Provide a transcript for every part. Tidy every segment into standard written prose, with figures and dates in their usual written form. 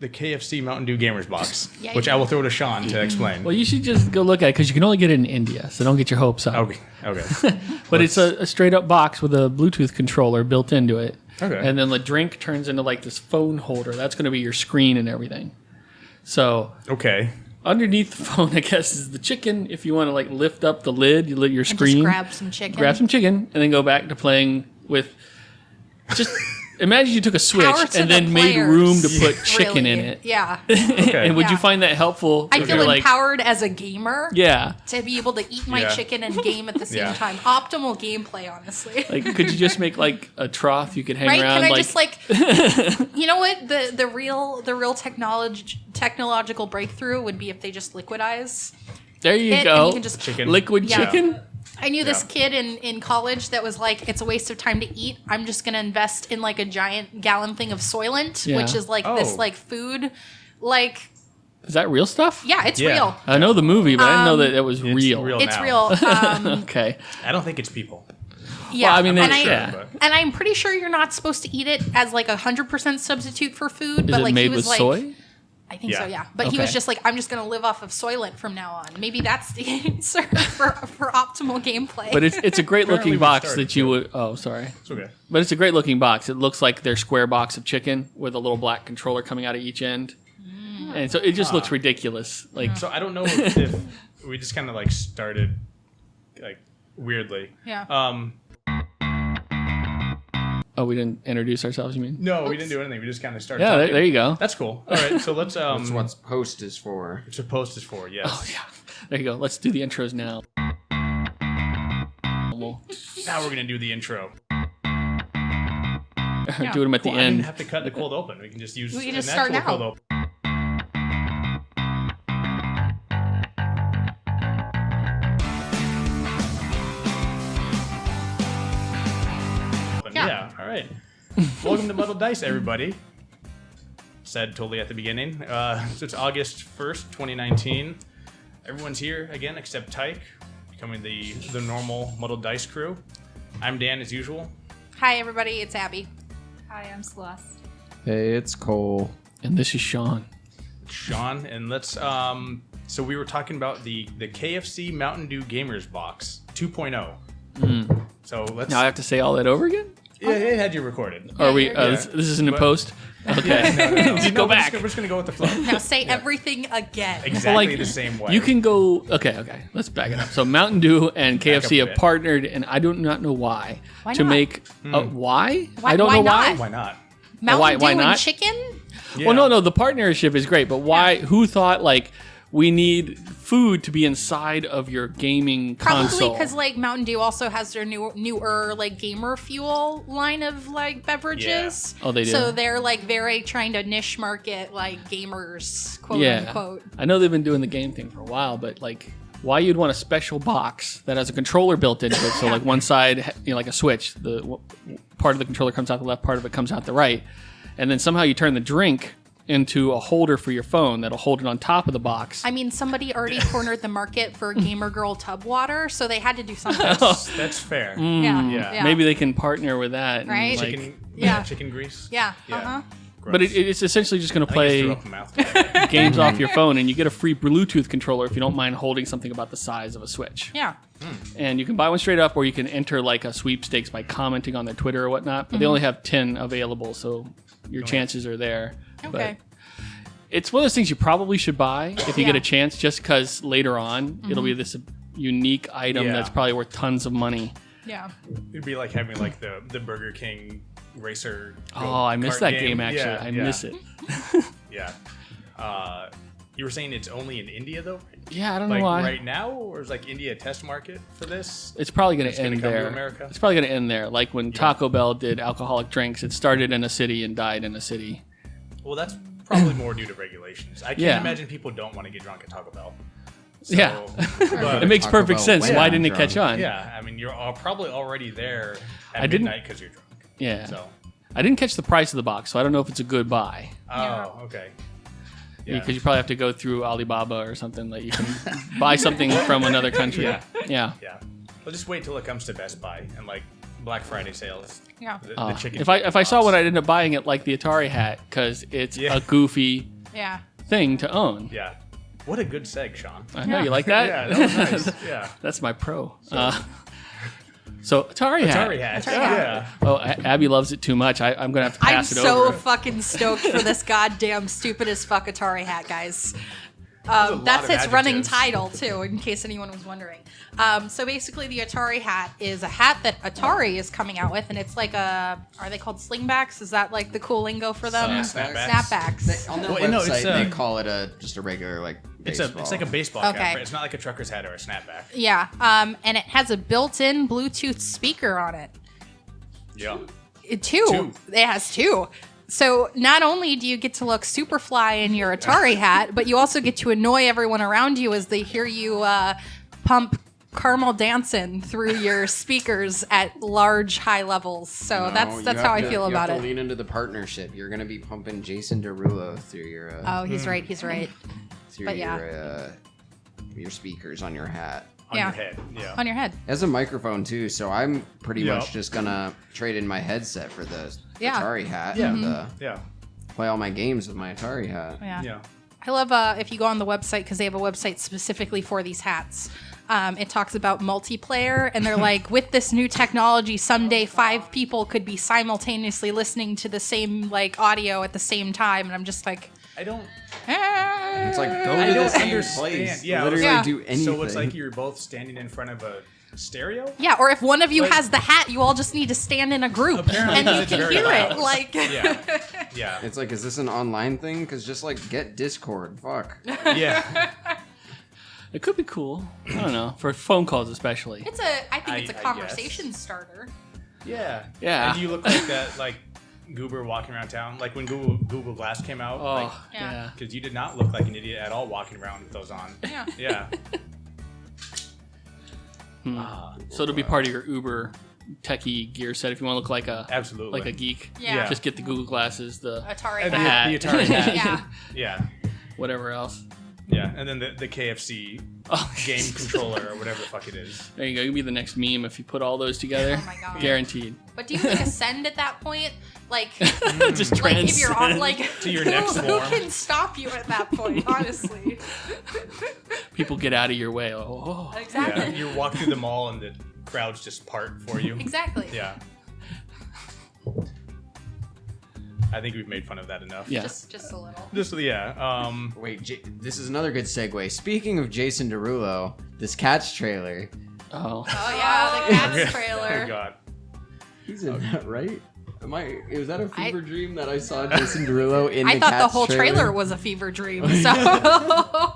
the KFC Mountain Dew Gamers box, Yeah, which I will throw to Sean to explain. Well, you should just go look at it because you can only get it in India, so don't get your hopes up. Okay. But it's a straight up box with a Bluetooth controller built into it. Okay. And then the drink turns into like this phone holder. That's going to be your screen and everything. So underneath the phone, I guess, is the chicken. If you want to like lift up the lid, you lift your screen. Just grab some chicken. Grab some chicken, and then go back to playing with just... Imagine you took a Switch and then made room to put chicken in it. Yeah. And would you find that helpful? I feel empowered as a gamer. Yeah. To be able to eat my chicken and game at the same time. Optimal gameplay, honestly. Like, could you just make like a trough you could hang around? Can I just like, you know what? The real technological breakthrough would be if they just liquidize. There you go. And you can just liquid chicken. I knew this kid in college that was like, it's a waste of time to eat. I'm just going to invest in like a giant gallon thing of Soylent, which is like this like food, like... Is that real stuff? Yeah, it's real. I know the movie, but I didn't know that it was real. It's real. Okay. I don't think it's people. Yeah, well, I mean, and I'm pretty sure you're not supposed to eat it as like 100% substitute for food. Is but it like made he was with like, soy? I think so, yeah. But he was just like, I'm just going to live off of Soylent from now on. Maybe that's the answer for optimal gameplay. But it's a great looking box that you would... Oh, sorry. It's okay. But it's a great looking box. It looks like their square box of chicken with a little black controller coming out of each end. And so it just looks ridiculous. Like, So I don't know if we just kind of like started like weirdly. Yeah. Oh, we didn't introduce ourselves, you mean? No, we didn't do anything. We just kind of started Yeah, talking. there you go. That's cool. All right, so let's... That's what post is for. It's what post is for, yes. Oh, yeah. There you go. Let's do the intros now. Now we're going to do the intro. Do them at the I end. didn't have to cut the cold open. We can just use We can a just start natural now. cold open. Yeah, all right. Welcome to Muddled Dice, everybody. Said totally at the beginning. So it's August 1st, 2019. Everyone's here again except Tyke, becoming the normal Muddled Dice crew. I'm Dan as usual. Hi, everybody. It's Abby. Hi, I'm Celeste. Hey, it's Cole. And this is Sean. Sean, and let's so we were talking about the KFC Mountain Dew Gamers Box 2.0. So let's Now I have to say all that over again? Yeah, it had you recorded. Are we Yeah. this isn't in post? Okay. No. Just go back. We're just gonna go with the flow. Now say everything again. Exactly Like, the same way. You can go. Okay. Let's back it up. So Mountain Dew and KFC up a have bit. partnered, and I do not know why. Why to not? make why? I don't why know not? Why not? Mountain Why Dew not? and chicken? Yeah. Well, no. The partnership is great, but why? Who thought like we need food to be inside of your gaming Probably console? because like Mountain Dew also has their newer like gamer fuel line of like beverages. Oh, they do? So they're like very trying to niche market like gamers, quote unquote. I know they've been doing the game thing for a while, but like, why you'd want a special box that has a controller built into it? So like one side, like a switch, the part of the controller comes out the left, part of it comes out the right, and then somehow you turn the drink into a holder for your phone that'll hold it on top of the box. I mean, somebody already cornered the market for gamer girl tub water, so they had to do something. That's fair. Yeah. Maybe they can partner with that. and, Right? like- Chicken grease. Yeah. Yeah. but it's essentially just going to I think I play just threw up my mouth. games off your phone, and you get a free Bluetooth controller if you don't mind holding something about the size of a Switch. Yeah. And you can buy one straight up, or you can enter like a sweepstakes by commenting on their Twitter or whatnot. But they only have 10 available, so your chances are there. Okay. But it's one of those things you probably should buy if you get a chance, just because later on it'll be this unique item Yeah. that's probably worth tons of money. Yeah. It'd be like having like the Burger King racer. Oh, I miss kart that game actually. Yeah, I yeah. miss it. Yeah. You were saying it's only in India though? Yeah, I don't Like know why. right now, or is like India a test market for this? It's probably going to gonna end come to there. America? It's probably going to end there. Like when Taco Bell did alcoholic drinks, it started in a city and died in a city. Well, that's probably more due to regulations. I can't Yeah. imagine people don't want to get drunk at Taco Bell. So, Yeah. but, It makes Taco perfect Bell sense. when Why I'm didn't it drunk. catch on? yeah, I mean, you're probably already there at I didn't- midnight because you're drunk. Yeah. So, I didn't catch the price of the box, so I don't know if it's a good buy. oh, okay. Yeah. Because you probably have to go through Alibaba or something that you can buy something from another country. Yeah. Yeah. Yeah. Well, just wait till it comes to Best Buy and like Black Friday sales. Yeah. The chicken. If I saw box. one, I'd end up buying it like the Atari hat because it's Yeah. a goofy Yeah. thing to own. Yeah. What a good seg, Sean. I know, you like that? Yeah, that was nice. Yeah. That's my pro. So Atari hat. Atari hat. Atari hat. Yeah. Oh, Abby loves it too much. I'm going to have to I'm pass it so over. fucking stoked for this goddamn stupid as fuck Atari hat, guys. lot That's of its running adjectives. title, too, in case anyone was wondering. So basically, the Atari hat is a hat that Atari is coming out with, and it's like are they called slingbacks? Is that like the cool lingo for them? Snapbacks. Snapbacks. On their Well, no, website, it's, they call it just a regular It's baseball. like a baseball cap. Okay. Right? It's not like a trucker's hat or a snapback. Yeah, and it has a built-in Bluetooth speaker on it. Yeah. Two. It has two. So not only do you get to look super fly in your Atari hat, but you also get to annoy everyone around you as they hear you pump caramel dancing through your speakers at large high levels. So that's how I feel about You it. have to lean into the partnership. You're going to be pumping Jason Derulo through your Oh, he's right. He's right. through but your speakers on your hat. On Yeah. your head. Yeah. On your head. As a microphone too, so I'm pretty Yep. much just gonna trade in my headset for the Yeah. Atari hat Yeah. and Yeah. play all my games with my Atari hat. Yeah. Yeah. I love if you go on the website because they have a website specifically for these hats. It talks about multiplayer, and they're like, with this new technology, someday 5 people could be simultaneously listening to the same like audio at the same time. And I'm just like, I don't. It's like go I to the don't same understand. place. Yeah, Literally Yeah. do anything. So it's like you're both standing in front of a stereo? yeah. Or if one of you Like- has the hat, you all just need to stand in a group, Apparently, and you it's can very hear loud. it. Like, Yeah. Yeah. It's like, is this an online thing? Because just like get Discord. Fuck. Yeah. It could be cool. I don't know. For phone calls especially. I think it's a I conversation starter. Yeah. Yeah. And you look like that, like goober walking around town, like when Google Glass came out. Oh, Yeah. yeah. Because you did not look like an idiot at all walking around with those on. Yeah. Yeah. So it'll be part of your Uber techie gear set if you want to look like Absolutely. a geek. Yeah. Just get the Google glasses, the Atari And hat. the Atari hat. Yeah. Yeah. whatever else. Yeah. And then the KFC Oh, game controller or whatever the fuck it is. There you go. You'll be the next meme if you put all those together. Oh my God. Guaranteed. But do you like ascend at that point? Like, Just like if you're on, transcend. like To your next who form. can stop you at that point? Honestly, People get out of your way. Oh. Yeah. exactly, You walk through the mall and the crowds just part for you. exactly. Yeah. I think we've made fun of that enough. Yeah. Just a little. Just yeah. Wait, this is another good segue. Speaking of Jason Derulo, this Cats trailer. Oh. Oh yeah, the Cats Oh trailer. god. He's in that, right? Was that a I- fever dream that I saw Jason Derulo in I the thought the Cats whole trailer was a fever dream. So,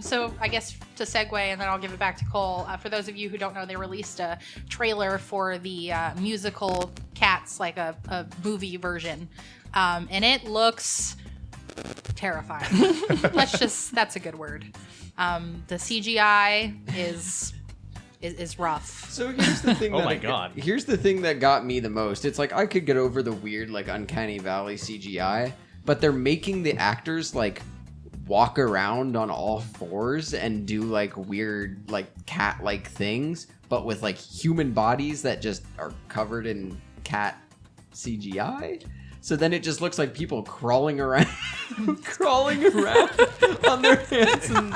so I guess to segue, and then I'll give it back to Cole. For those of you who don't know, they released a trailer for the musical Cats, like a movie version, and it looks terrifying. That's a good word. The CGI is rough. So here's the thing. Oh that my God. Here's the thing that got me the most. It's like I could get over the weird, like uncanny valley CGI, but they're making the actors like walk around on all fours and do like weird, like cat-like things, but with like human bodies that just are covered in cat CGI. So then it just looks like people crawling around, on their hands and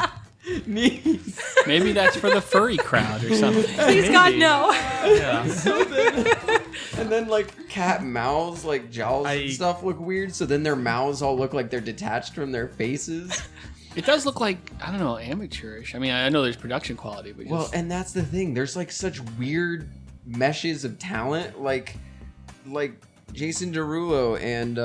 knees. Maybe that's for the furry crowd or something. Please God, no. Yeah. And then like cat mouths, like jowls and stuff look weird. So then their mouths all look like they're detached from their faces. It does look like, I don't know, amateurish. I mean, I know there's production quality, but Well, just, and that's the thing. There's like such weird meshes of talent, like Jason Derulo and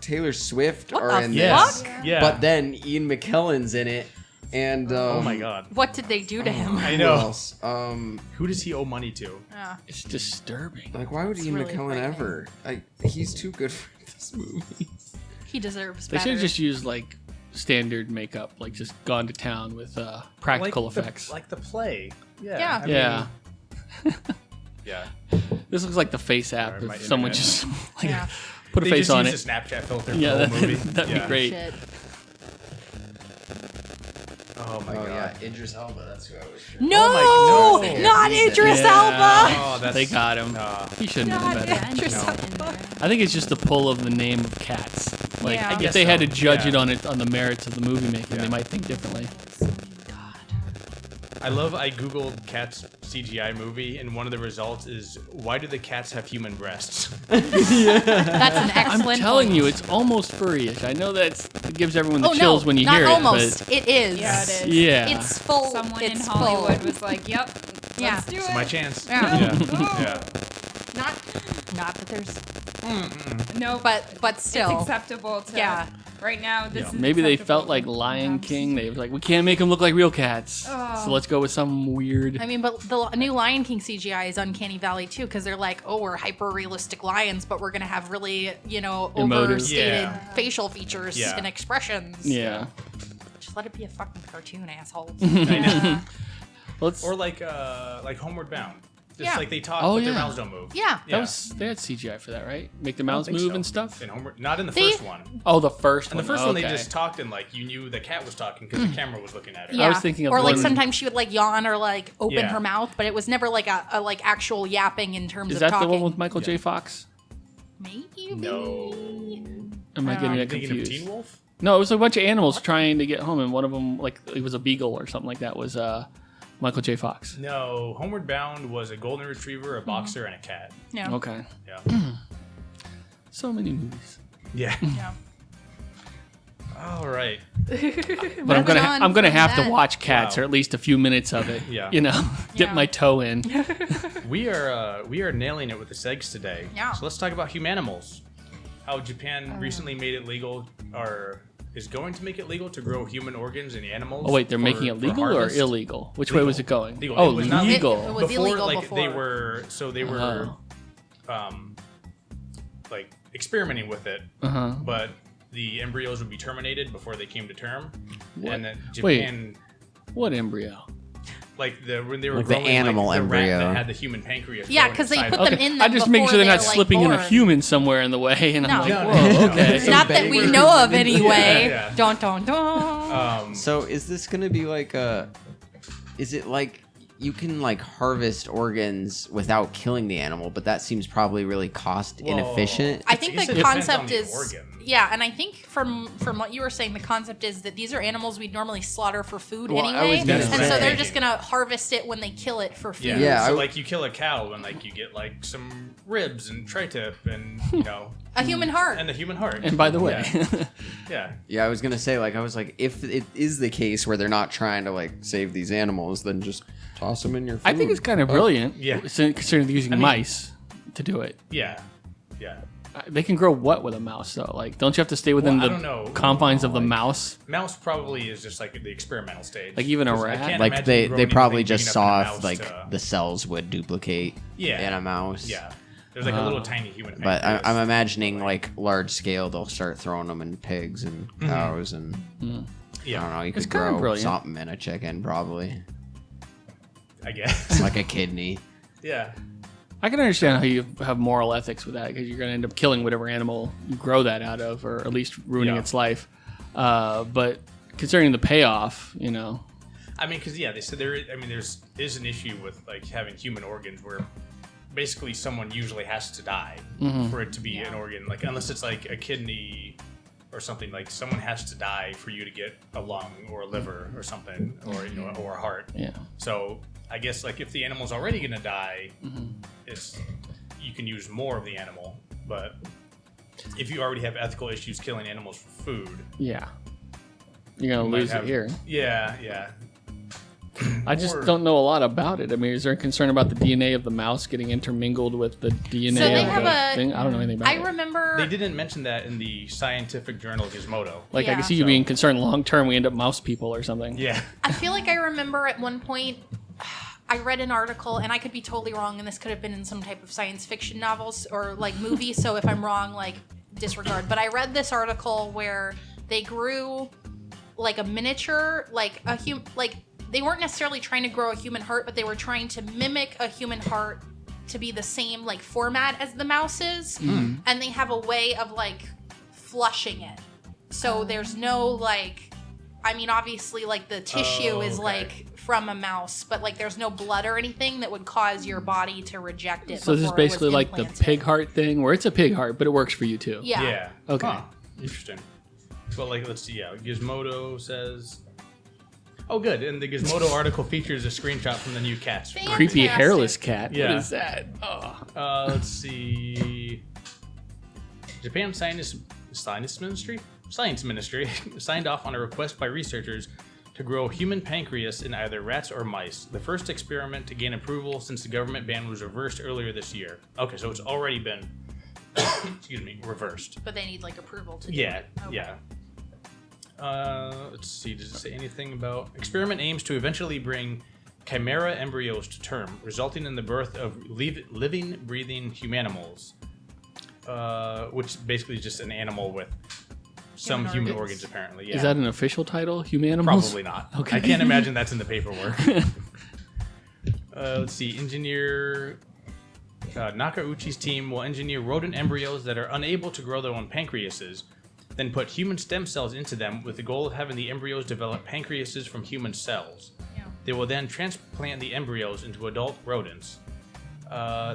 Taylor Swift What are the in Yes. this. Yeah. But then Ian McKellen's in it, and oh my god. What did they do to him? I who know. else? Who does he owe money to? it's disturbing. Like why would Ian really McKellen frightening. ever? He's too good for this movie. He deserves They better. should have just used like standard makeup, like just gone to town with practical Like effects. Like the play. Yeah. Yeah. I mean, Yeah. Yeah. This looks like the face app Sorry, my if someone internet. just like Yeah. put a They face just on it. use a Snapchat filter for Yeah, the whole movie. that'd Yeah. be great. Shit. Oh Oh my god. yeah, Idris Elba. That's who I was. No, Oh my- no. not Idris Yeah. Elba. Oh, that's They got him. He shouldn't have been better. Idris No. Elba. I think it's just the pull of the name of Cats. Like, Yeah. I if guess they had so. to judge Yeah. it on the merits of the movie making, Yeah. they might think differently. I googled cats CGI movie, and one of the results is, why do the cats have human breasts? That's an I'm excellent. telling point. you, it's almost furry-ish. I know it gives everyone the Oh chills no, when you not hear almost. it, It is. Yeah, it but is. yeah. It's full. Someone it's in Hollywood full. was like, "Yep, Yeah. let's do It's it." my chance. Yeah. Yeah. Not that there's, No, but still. it's acceptable to. Yeah. Right now, this is Maybe they acceptable felt like to Lion perhaps. King. They was like, we can't make them look like real cats, Oh. so let's go with some weird. I mean, but the new Lion King CGI is Uncanny Valley too, because they're like, oh, we're hyper realistic lions, but we're gonna have really, Emotive. overstated Yeah. facial features Yeah. and expressions. Yeah. Just let it be a fucking cartoon, assholes. I know. Let's. Or like Homeward Bound. Just Yeah. like they talk, Oh, but their yeah. mouths don't move. Yeah. That was they had CGI for that, right? Make the I don't mouths think move so. and stuff. In Homeward, not in the They- first one. Oh, the first In one. the first one, they Okay. just talked and like you knew the cat was talking because the camera was looking at her. Yeah. was thinking of or like one- sometimes she would like yawn or like open Yeah. her mouth, but it was never like a like actual yapping in terms Is of that talking. the one with Michael J. Yeah. Fox? Maybe. No. Am I getting Are you it thinking of confused? Teen Wolf? No, it was a bunch of animals trying to get home, and one of them, like, it was a beagle or something like that, was Michael J. Fox. No. Homeward Bound was a golden retriever, a boxer, and a cat. Yeah. Okay. Yeah. So many movies. Yeah. Yeah. All right. But I'm Moving gonna on I'm gonna from have to that. watch Cats Wow. or at least a few minutes of it. Yeah. You know, dip Yeah. my toe in. We are nailing it with the segs today. Yeah. So let's talk about humanimals. How Japan recently made it legal, or is going to make it legal to grow human organs in animals. Oh wait, they're for- making it for legal or harvest. illegal? Which way Legal. was it going? Legal. Oh, It was not legal. It was before, illegal like before. they were Oh. like experimenting with it, Uh-huh. but the embryos would be terminated before they came to term. What? And then Wait. Japan, What embryo? when they were Like the growing, animal the rat embryo. that had the human pancreas. Yeah, growing 'cause they inside put of them it. in I them just making before sure they're not they're, like, slipping in a born. human somewhere in the way, and I'm No. like, No, whoa, no. okay. So Not that we Betty- know of anyway. Yeah. Don't. So is this gonna be like a? Is it like you can like harvest organs without killing the animal, but that seems probably really cost inefficient. I think It the depends on concept the is organ. yeah, and I think from what you were saying, the concept is that these are animals we'd normally slaughter for food Well, I anyway, was gonna and say- so they're just gonna harvest it when they kill it for food. Yeah. Yeah, So I- like you kill a cow and like you get like some ribs and tri-tip and A human heart. and the human heart. And by the way, Yeah. Yeah, I was gonna say I was like, if it is the case where they're not trying to like save these animals, then just toss them in your food. I think it's kind of brilliant. Yeah. Considering they're using mean- mice to do it. Yeah. Yeah. They can grow what with a mouse though? Like, don't you have to stay within Well, I the don't know. confines of the mouse? Mouse probably is just like the experimental stage. Like even a 'Cause I rat? can't like imagine they growing probably anything just big saw enough if in a mouse like to- the cells would duplicate Yeah. in a mouse. Yeah. There's like a little tiny human. But pancreas. I'm imagining like large scale, they'll start throwing them in pigs and cows, and Yeah. I don't know. You It's could kinda grow brilliant. something in a chicken, probably I guess. like a kidney. Yeah. I can understand how you have moral ethics with that because you're going to end up killing whatever animal you grow that out of, or at least ruining Yeah. its life. But considering the payoff, I mean, because they said there's an issue with like having human organs where basically someone usually has to die for it to be an organ. Like unless it's like a kidney or something, like someone has to die for you to get a lung or a liver or something, or a heart. yeah. So I guess like if the animal's already gonna die, you can use more of the animal. But if you already have ethical issues killing animals for food, Yeah. You're going you to might lose have- it here. Yeah. I just Or- don't know a lot about it. I mean, is there a concern about the DNA of the mouse getting intermingled with the DNA So they of have the a- thing? I don't know anything about I it. remember. They didn't mention that in the scientific journal Gizmodo. Like, I Yeah. can see you being concerned long term we end up mouse people or something. Yeah. I feel like I remember at one point I read an article, and I could be totally wrong, and this could have been in some type of science fiction novels or like movie. So if I'm wrong, like disregard. But I read this article where they grew like a miniature, like a they weren't necessarily trying to grow a human heart, but they were trying to mimic a human heart to be the same like format as the mouse's, and they have a way of like flushing it. So there's no like. I mean, obviously, like the tissue is okay. like from a mouse, but like there's no blood or anything that would cause your body to reject it. So this is before it was basically like the implanted. pig heart thing, where it's a pig heart, but it works for you too. Yeah. Yeah. Okay. Huh. Interesting. Well, like, let's see. Yeah, Gizmodo says. Oh, good. And the Gizmodo article features a screenshot from the new Cats. Fantastic. Creepy hairless cat. Yeah. What is that? Oh. Let's see. Japan Science Ministry signed off on a request by researchers to grow human pancreas in either rats or mice. The first experiment to gain approval since the government ban was reversed earlier this year. Okay, so it's already been, reversed. But they need like approval to do Yeah, it. Okay. yeah. Let's see. Does it say anything about experiment aims to eventually bring chimera embryos to term, resulting in the birth of living, breathing humanimals, which basically is just an animal with some Human human organs. organs, apparently. Yeah. Is that an official title? Humanimals? Probably not. Okay. I can't imagine that's in the paperwork. Let's see. Engineer Nakauchi's team will engineer rodent embryos that are unable to grow their own pancreases, then put human stem cells into them with the goal of having the embryos develop pancreases from human cells. Yeah. They will then transplant the embryos into adult rodents.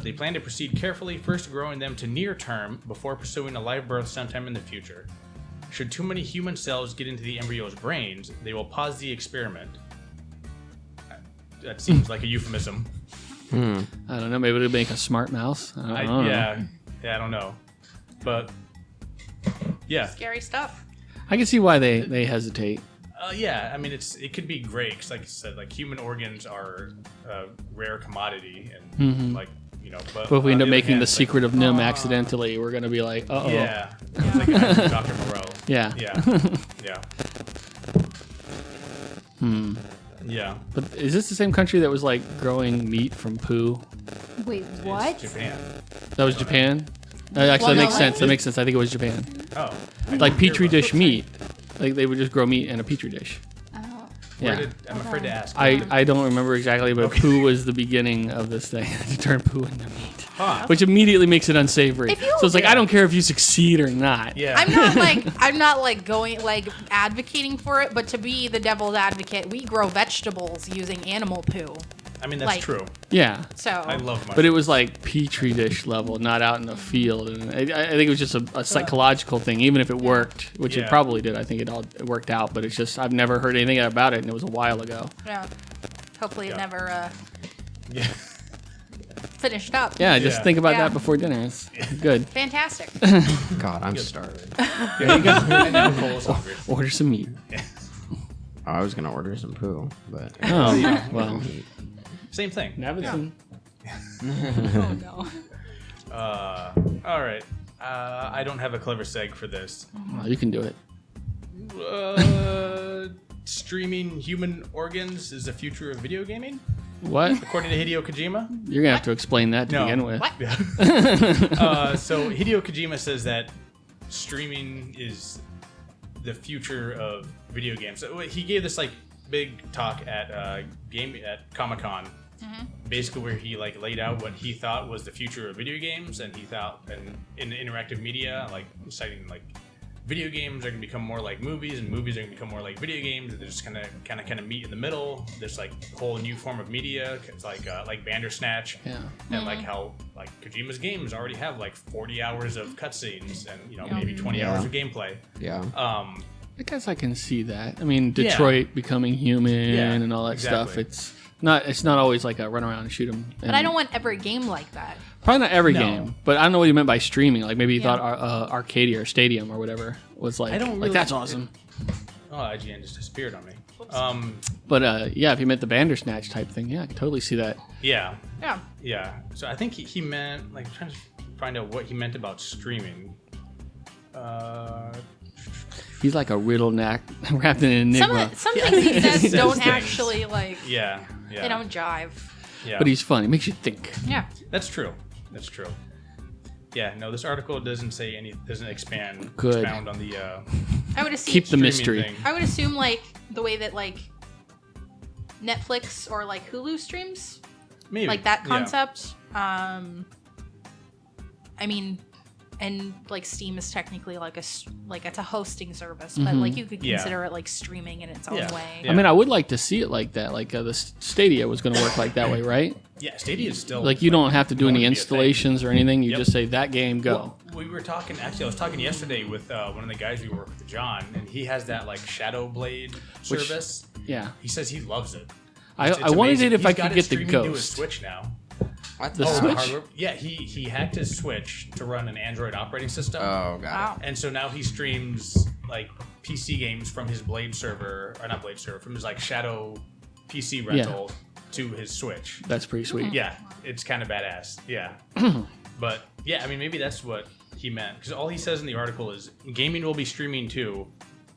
They plan to proceed carefully, first growing them to near term before pursuing a live birth sometime in the future. Should too many human cells get into the embryo's brains, they will pause the experiment. That seems like a euphemism. I don't know. Maybe it'll make a smart mouse. I don't know. Yeah, I don't know. But, yeah. Scary stuff. I can see why they hesitate. Yeah, I mean, it could be great, because like I said, like, human organs are a rare commodity, and, like, you know, But if we on end up the other making hand, the it's secret of NIM accidentally, we're going to be like, uh-oh. Yeah. It's like Dr. Moreau. Yeah. Yeah. Yeah. But is this the same country that was like growing meat from poo? Wait, It's what? Japan. That was Japan? Actually, Well, that makes no, sense. like- That makes sense. I think it was Japan. Oh. Like petri dish meat. Like they would just grow meat in a petri dish. Oh. Yeah. I'm afraid to ask. I don't remember exactly, but poo was the beginning of this thing to turn poo into meat, Huh. which immediately makes it unsavory. If you- So it's like Yeah. I don't care if you succeed or not. Yeah. I'm not like going like advocating for it, but to be the devil's advocate, we grow vegetables using animal poo. I mean, that's like- true. Yeah. So I love mushrooms. But it was like petri dish level, not out in the field. And I think it was just a psychological thing, even if it worked, which Yeah. it probably did. I think it worked out, but it's just I've never heard anything about it, and it was a while ago. yeah. Hopefully Yeah. it never Yeah. finished up. Yeah, just Yeah. think about Yeah. that before dinner. It's good. Fantastic. God, I'm starving. There you go. And now Cole's hungry. Order some meat. I was gonna order some poo, but Oh, well. Same thing. Navison. Oh no. All right. I don't have a clever seg for this. Well, you can do it. Streaming human organs is the future of video gaming, What? according to Hideo Kojima. You're gonna have to explain that to No. begin with. What? So Hideo Kojima says that streaming is the future of video games. So he gave this like big talk at Comic-Con, basically where he like laid out what he thought was the future of video games, and he thought and in interactive media, like citing like video games are going to become more like movies, and movies are going to become more like video games. They're just kind of meet in the middle. There's like a whole new form of media. It's like Bandersnatch, Yeah. and like how like Kojima's games already have like 40 hours of cutscenes and maybe 20 hours of gameplay. yeah. I guess I can see that. I mean, Detroit becoming human Yeah, and all that stuff. exactly. It's not always like a run around and shoot them. But I don't want every game like that. Probably not every No. game, but I don't know what you meant by streaming. Like maybe you Yeah. thought Arcadia or Stadium or whatever was like. I don't like really- that's awesome. Oh, IGN just disappeared on me. But yeah, if you meant the Bandersnatch type thing, yeah, I could totally see that. Yeah, Yeah. yeah. So I think he meant like trying to find out what he meant about streaming. He's like a riddle wrapped in an enigma. Some things he says He says don't things. actually like Yeah, they don't jive. Yeah, But he's funny. Makes you think. Yeah. that's true. That's true. Yeah, no, this article doesn't expound Good. on the I would assume Keep the streaming mystery. thing. I would assume like the way that like Netflix or like Hulu streams, Maybe like that yeah. concept. I mean, and like Steam is technically like it's a hosting service, but like you could Yeah. consider it like streaming in its own Yeah. way. Yeah. I mean, I would like to see it like that. Like the Stadia was going to work like that way, right? Yeah, Stadia is still Like you don't have to do going any to be a thing. installations or anything. You Yep. just say that game go. Well, we were talking. Actually, I was talking yesterday with one of the guys we work with, John, and he has that like Shadow Blade service. Yeah, He says he loves it. I It's wanted amazing. it if He's I got could it get the streaming to his Ghost. Switch now. What? The Oh, Switch? hardware? Yeah, he hacked his Switch to run an Android operating system. Oh, got Wow. And so now he streams like PC games from his Blade server, or not Blade server, from his like Shadow PC rental to his Switch. That's pretty sweet. Yeah, it's kind of badass. Yeah. But yeah, I mean, maybe that's what he meant. Because all he says in the article is gaming will be streaming too.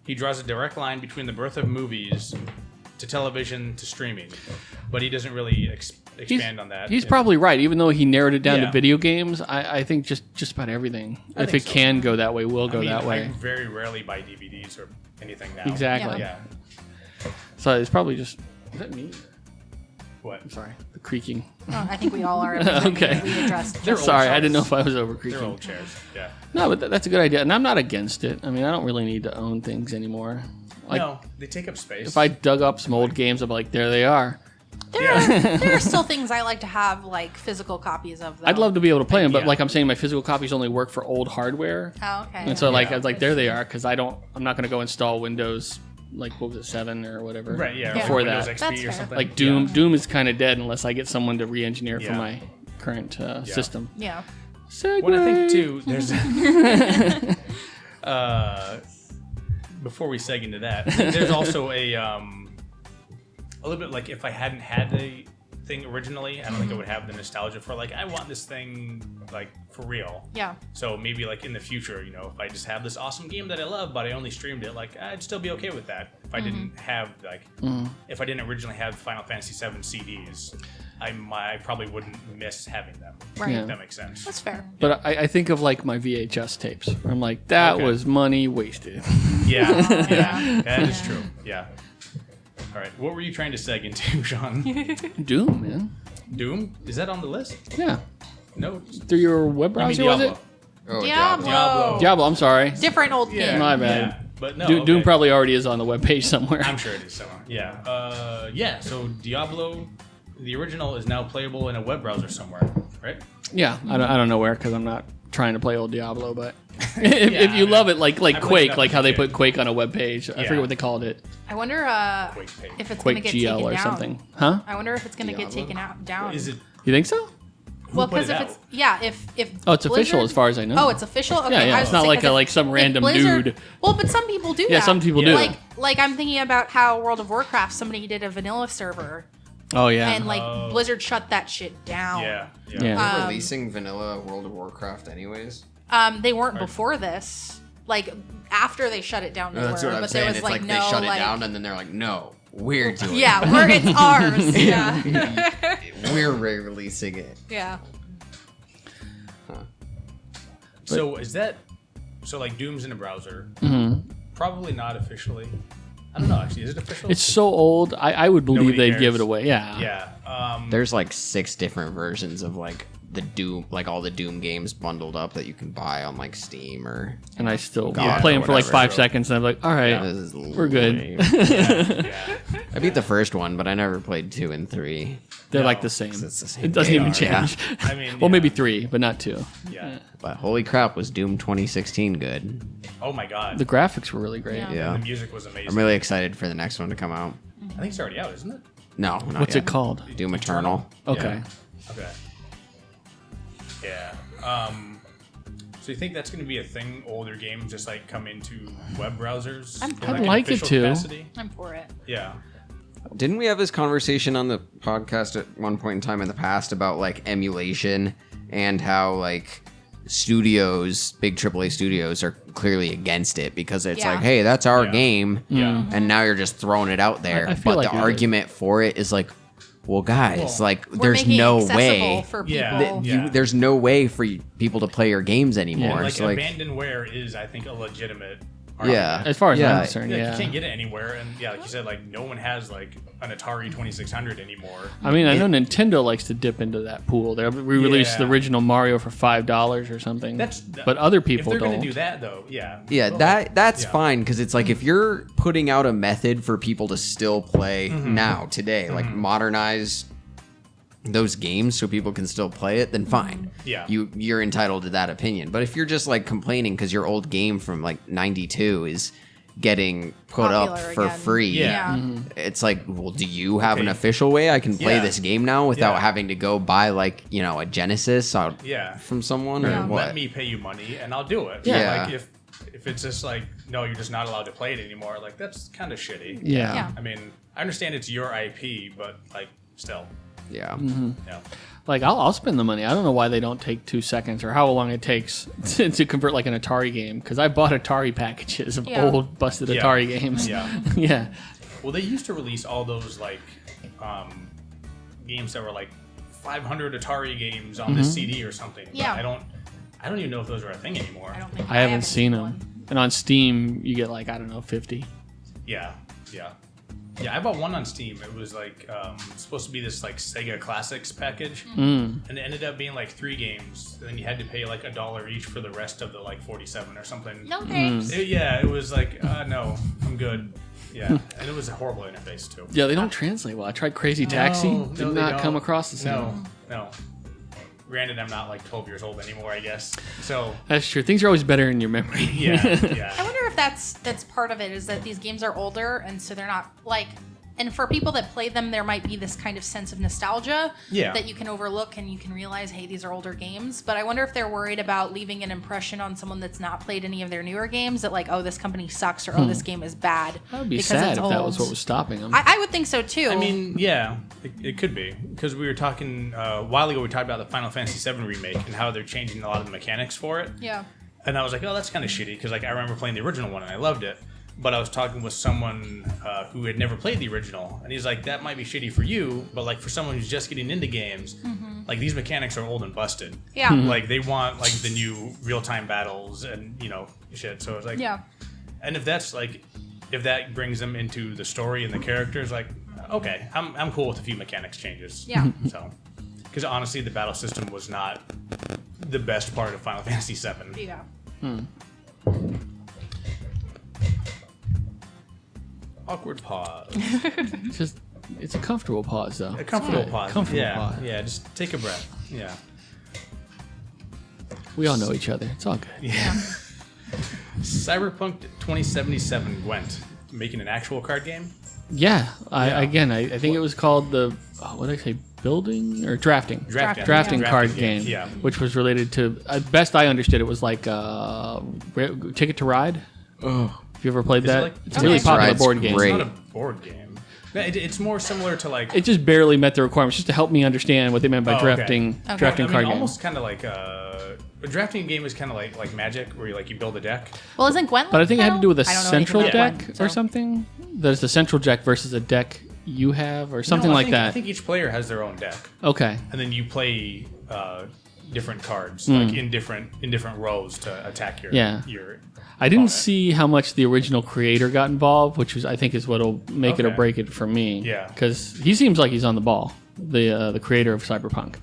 He draws a direct line between the birth of movies to television to streaming. But he doesn't really expand on that. He's probably right. Even though he narrowed it down Yeah. to video games, I think just about everything. I If think it so. can go that way, will I go mean, that way. I very rarely buy DVDs or anything now. Exactly. Yeah. So it's probably just. Is that me? What? I'm sorry. The creaking. Oh, I think we all are. Okay. We addressed. They're old Sorry, I chairs. didn't know if I was over They're creaking. old chairs. Yeah. No, but that's a good idea, and I'm not against it. I mean, I don't really need to own things anymore. Like, no, they take up space. if I dug up some old games, I'm like, there they are. There are still things I like to have like physical copies of. Though. I'd love to be able to play them, but Yeah. like I'm saying, my physical copies only work for old hardware, Oh, okay. and so like Yeah. I was like, there they are, because I'm not going to go install Windows, like what was it, 7 or whatever. right, yeah. Yeah. Before Windows that. XP That's or fair. something. Like Doom. Doom is kind of dead unless I get someone to re-engineer for Yeah. my current system. Yeah. Segway. What I think too, there's before we seg into that, there's also a little bit like if I hadn't had the thing originally, I don't think I would have the nostalgia for like I want this thing like for real. Yeah. So maybe like in the future, you know, if I just have this awesome game that I love, but I only streamed it, like I'd still be okay with that. If I didn't have like, if I didn't originally have Final Fantasy VII CDs, I probably wouldn't miss having them. Right. Yeah. If that makes sense. That's fair. But I think of like my VHS tapes. I'm like, that Okay. was money wasted. Yeah, yeah, Yeah. that is true. Yeah. All right, what were you trying to seg into, Sean? Doom, man. Doom? Is that on the list? Yeah. No. Through your web I mean, browser, was it? Diablo. Oh, Diablo. Diablo. Diablo, I'm sorry. Different old Yeah. game. My bad. Yeah, but no. Doom okay. probably already is on the webpage somewhere. I'm sure it is somewhere. Yeah. Yeah. So Diablo, the original, is now playable in a web browser somewhere, right? Yeah, I don't know where because I'm not trying to play old Diablo, but if Yeah, you I love mean, it, like I played it Quake, up like as how a they kid. put Quake on a web page. I Yeah. forget what they called it. I wonder Quake page. if it's going to Quake get GL taken or down. something. Huh? I wonder if it's going to get Diablo? taken down. Is it? You think so? Well, put it because if out? it's if Oh, it's official as far as I know. Oh, it's official. Okay, Yeah, yeah, I was it's gonna not say, like 'cause like some if random Blizzard- dude. Well, but some people do. Yeah, that. some people Yeah. do. Like I'm thinking about how World of Warcraft somebody did a vanilla server Oh yeah. and like Oh. Blizzard shut that shit down. Yeah. Yeah. They're releasing vanilla World of Warcraft anyways. They weren't before this. Like after they shut it down, they That's were. what I'm But saying. there was It's like like no they shut like, it down and then they're like, no, we're doing it. yeah, it's ours. Yeah, We're re-releasing it. yeah. So is that? So like Doom's in a browser. Probably not officially. I don't know. Actually, is it official? It's so old. I would believe Nobody they'd cares. give it away. Yeah. Yeah. There's like 6 different versions of like the Doom, like all the Doom games bundled up that you can buy on like Steam or. And I still God, play or them for like whatever. 5 seconds, and I'm like, all right, This is we're good. lame. Yeah. I beat the first one, but I never played 2 and 3. They're No, like the same. it's the same It doesn't game, even yeah. change. I mean, well, yeah. maybe 3, but not 2. Yeah. But holy crap, was Doom 2016 good? Oh my God. The graphics were really great. Yeah. Yeah. The music was amazing. I'm really excited for the next one to come out. I think it's already out, isn't it? No, not What's yet. it called? Doom Eternal. Okay. Okay. Yeah. So you think that's going to be a thing? Older games just like come into web browsers? I'd in, an like it official to. capacity? I'm for it. Yeah. Didn't we have this conversation on the podcast at one point in time in the past about like emulation and how like studios, big AAA studios, are clearly against it because it's Yeah. like, hey, that's our Yeah. game, Yeah. and now you're just throwing it out there. I feel But like the it is. argument for it is like, well, guys, Well, like We're there's making no it accessible way. for people. Yeah. Yeah. There's no way for people to play your games anymore. And like It's like, abandonware is, I think, a legitimate are out Yeah. there. As far as Yeah. I'm concerned, Yeah, yeah. you can't get it anywhere, and yeah, like you said, like no one has like an Atari 2600 anymore. I mean, I know Nintendo likes to dip into that pool. They re-released the Yeah. original Mario for $5 or something. But other people if they're don't. gonna do that though, yeah, Yeah, Well, that's yeah. fine because it's like if you're putting out a method for people to still play now today, like modernize those games so people can still play it, then fine. Yeah. You're entitled to that opinion. But if you're just like complaining because your old game from like '92 is getting put up Popular for again. free, Yeah. it's like, well, do you have an Okay. official way I can play Yeah. this game now without Yeah. having to go buy like a Genesis out Yeah. from someone or Yeah. what? Let me pay you money and I'll do it. Yeah. Like if it's just like no, you're just not allowed to play it anymore. Like that's kind of shitty. Yeah. Yeah. I mean, I understand it's your IP, but like still, Yeah. yeah. Like, I'll spend the money. I don't know why they don't take 2 seconds or how long it takes to convert like an Atari game. Because I bought Atari packages of Yeah. old busted Yeah. Atari games. Yeah. Yeah. Well, they used to release all those like games that were like 500 Atari games on this CD or something. But Yeah. I don't even know if those are a thing anymore. I don't think I haven't seen them. And on Steam, you get like, I don't know, 50. Yeah, yeah, yeah. I bought one on Steam. It was like supposed to be this like Sega Classics package, and it ended up being like 3 games. And then you had to pay like $1 each for the rest of the like 47 or something. No thanks. It was like no, I'm good. Yeah, and it was a horrible interface too. Yeah, they don't translate well. I tried Crazy Taxi. No, Did they not don't. come across the same. No. Granted, I'm not like 12 years old anymore, I guess. So That's true. Things are always better in your memory. yeah, I yeah. wonder if that's part of it, is that these games are older and so they're not like, and for people that play them, there might be this kind of sense of nostalgia Yeah. that you can overlook and you can realize, hey, these are older games. But I wonder if they're worried about leaving an impression on someone that's not played any of their newer games that like, oh, this company sucks or oh, this game is bad. That would be because sad it's if that was old. what was stopping them. I would think so too. I mean, yeah, it could be because we were talking a while ago. We talked about the Final Fantasy VII remake and how they're changing a lot of the mechanics for it. yeah. And I was like, oh, that's kind of shitty because like I remember playing the original one and I loved it. But I was talking with someone who had never played the original, and he's like, that might be shitty for you, but like for someone who's just getting into games, like these mechanics are old and busted. Yeah. Like they want like the new real-time battles and shit. So it's like, Yeah. and if that's like, if that brings them into the story and the characters, like, okay, I'm cool with a few mechanics changes. Yeah. So, because honestly, the battle system was not the best part of Final Fantasy VII. Yeah. Awkward pause. It's a comfortable pause, though. A comfortable pause. Comfortable yeah. pause. Yeah, just take a breath. Yeah. We all know each other. It's all good. Yeah. Cyberpunk 2077 Gwent making an actual card game. Yeah. Yeah. I think it was called the, what did I say, building or drafting? Drafting Yeah. card game, Yeah. which was related to, best I understood, it was like Ticket to Ride. Oh. Have you ever played Is it that? like- It's a really Okay. popular Ride's board game. great. It's not a board game. No, it's more similar to like. It just barely met the requirements, just to help me understand what they meant by Oh, okay. drafting Okay. drafting I mean, card game. almost kind of like a drafting game is kind of like Magic, where you build a deck. Well, isn't Gwen? But I think it had to do with a I don't know central anything about deck Gwen, or so- something. There's the central deck versus a deck you have or something No, like I that. think each player has their own deck, Okay. and then you play different cards Hmm. like in different rows to attack your Yeah. your. I didn't opponent. see how much the original creator got involved, which was I think is what'll make it or Okay. break it for me. Yeah. Because he seems like he's on the ball, the creator of Cyberpunk.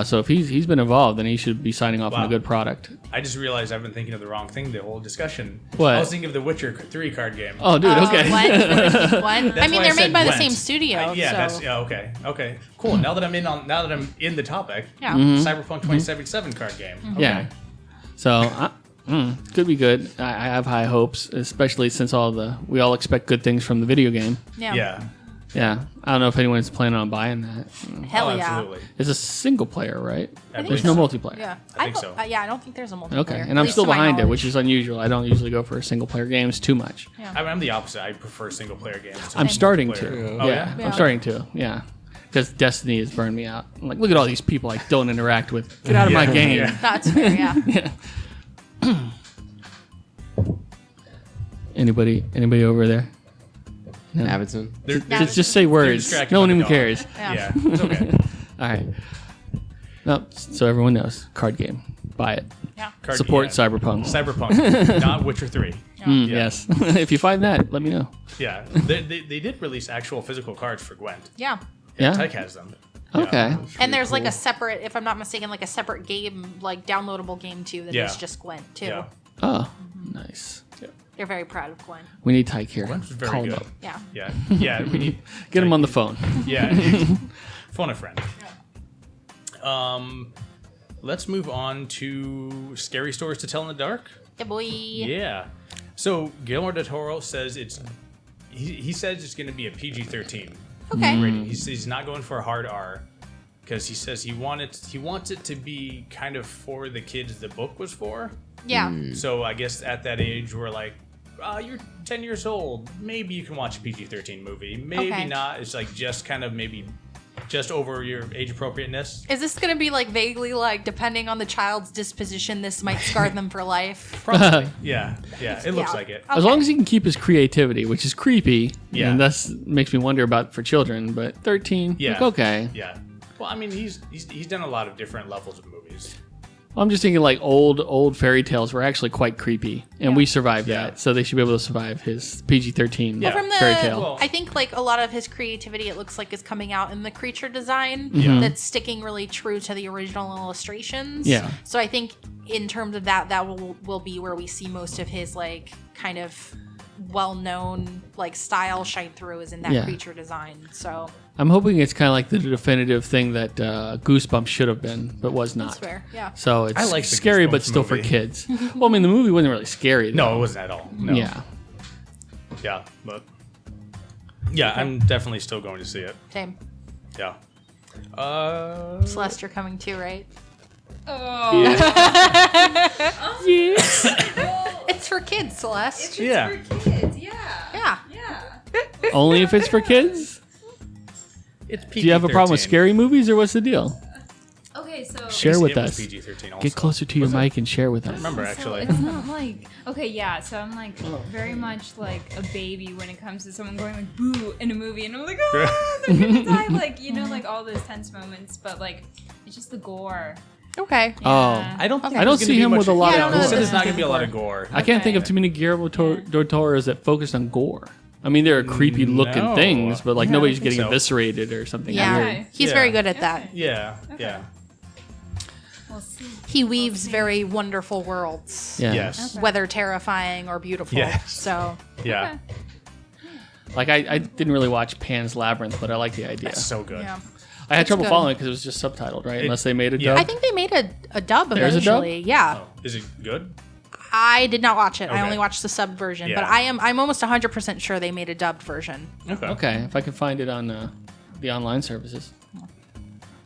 So if he's been involved, then he should be signing off on a Wow. good product. I just realized I've been thinking of the wrong thing the whole discussion. What? I was thinking of the Witcher 3 card game. Oh, dude. Okay. What? I That's mean, why they're I said made by the Gwent. same studio. Yeah, so. okay, cool. Now that I'm in the topic, Yeah. Cyberpunk 2077 card game. Okay. Yeah. So could be good. I have high hopes, especially since we all expect good things from the video game. Yeah. Yeah. Yeah. I don't know if anyone's planning on buying that. Hell Oh, yeah. absolutely. It's a single player, right? I There's believe no so. multiplayer. Yeah. I think so. Yeah, I don't think there's a multiplayer. Okay, at and I'm least still to my behind it, knowledge. which is unusual. I don't usually go for single player games too much. Yeah. I'm the opposite. I prefer single player games. to I'm starting multiplayer. to. Oh, yeah, Yeah. I'm starting to. Yeah, because Destiny has burned me out. I'm like, look at all these people I don't interact with. Get out of my Yeah. game. Yeah. That's fair, yeah. Yeah. Anybody over there? No. Abbottson. Just say words. distracted No by one the even dog. cares. Yeah, it's okay. All right. No, so everyone knows. Card game. Buy it. Yeah. Card- Support yeah. Cyberpunk. Cyberpunk, not Witcher 3. Mm, yes. If you find that, let me know. Yeah, they did release actual physical cards for Gwent. Yeah. Yeah? Tyke has them. Okay. Yeah, it's And pretty there's like cool. a separate, if I'm not mistaken, like a separate game, like downloadable game too, that is Yeah. just Gwent too. Yeah. Oh, nice. They're very proud of Gwent. We need Tyke here. Gwent's very Call him good. up. Yeah. Yeah. We need Get him on the phone. Yeah. Phone a friend. Let's move on to scary stories to tell in the dark. Yeah, boy. Yeah. So Guillermo del Toro says he says it's going to be a PG-13 Okay. rating. He's not going for a hard R because he says he wants it to be kind of for the kids the book was for. Yeah. So I guess at that age we're like, you're 10 years old. Maybe you can watch a PG-13 movie. Maybe Okay. not. It's like just kind of maybe just over your age appropriateness. Is this going to be like vaguely like, depending on the child's disposition, this might scar them for life? Probably. Yeah. It looks Yeah. like it. As long as he can keep his creativity, which is creepy, Yeah. and that's makes me wonder about for children. But 13, Yeah. like, okay. Yeah. Well, I mean, he's done a lot of different levels of movies. I'm just thinking like old fairy tales were actually quite creepy, and we survived Yeah. that, so they should be able to survive his PG-13 Yeah. From the, fairy tale. Well- I think like a lot of his creativity, it looks like, is coming out in the creature design. Yeah. That's sticking really true to the original illustrations. Yeah. So I think in terms of that will be where we see most of his like kind of well-known like style shine through is in that Yeah. creature design. So I'm hoping it's kind of like the definitive thing that Goosebumps should have been, but was not. that's fair. Yeah. So it's I like the scary, but Goosebumps still for movie. kids. Well, I mean, the movie wasn't really scary. No, though. it wasn't at all. No. Yeah. Yeah, but yeah, I'm definitely still going to see it. Same. Yeah. Celeste, you're coming too, right? Oh. It's for kids, Celeste. It's Yeah. for kids. Yeah. Yeah. Yeah. Only if it's for kids? It's Do you have a problem with scary movies, or what's the deal? Okay, so Share with It was us. PG-13 also. Get closer to your mic and share with us. Remember, So actually. it's not like okay, yeah. So I'm like very much like a baby when it comes to someone going like boo in a movie, and I'm like, oh, they're gonna die, like like all those tense moments. But like, it's just the gore. Okay. Oh. Yeah. I don't think I don't there's gonna see be him much- with a lot Yeah, I of don't know He if said gore. there's not going to be a lot of gore. I can't think of Okay. too many Guillermo del Toros that focused on gore. I mean, there are creepy looking No. things, but like Yeah, nobody's I think getting so. eviscerated or something Yeah. weird. Okay. He's Yeah. very good at that. Yeah, yeah. We'll see. He weaves very wonderful worlds. Yeah. Yes. Whether terrifying or beautiful. Yes. So Yeah. Like I didn't really watch Pan's Labyrinth, but I like the idea. That's so good. yeah. I had It's trouble good. following it because it was just subtitled, right? It- Unless they made a yeah. dub. I think they made a dub There's a dub? eventually. Yeah. Oh, is it good? I did not watch it. I Okay. only watched the sub version, Yeah. but I'm almost 100% sure they made a dubbed version. Okay. Okay, if I can find it on the online services.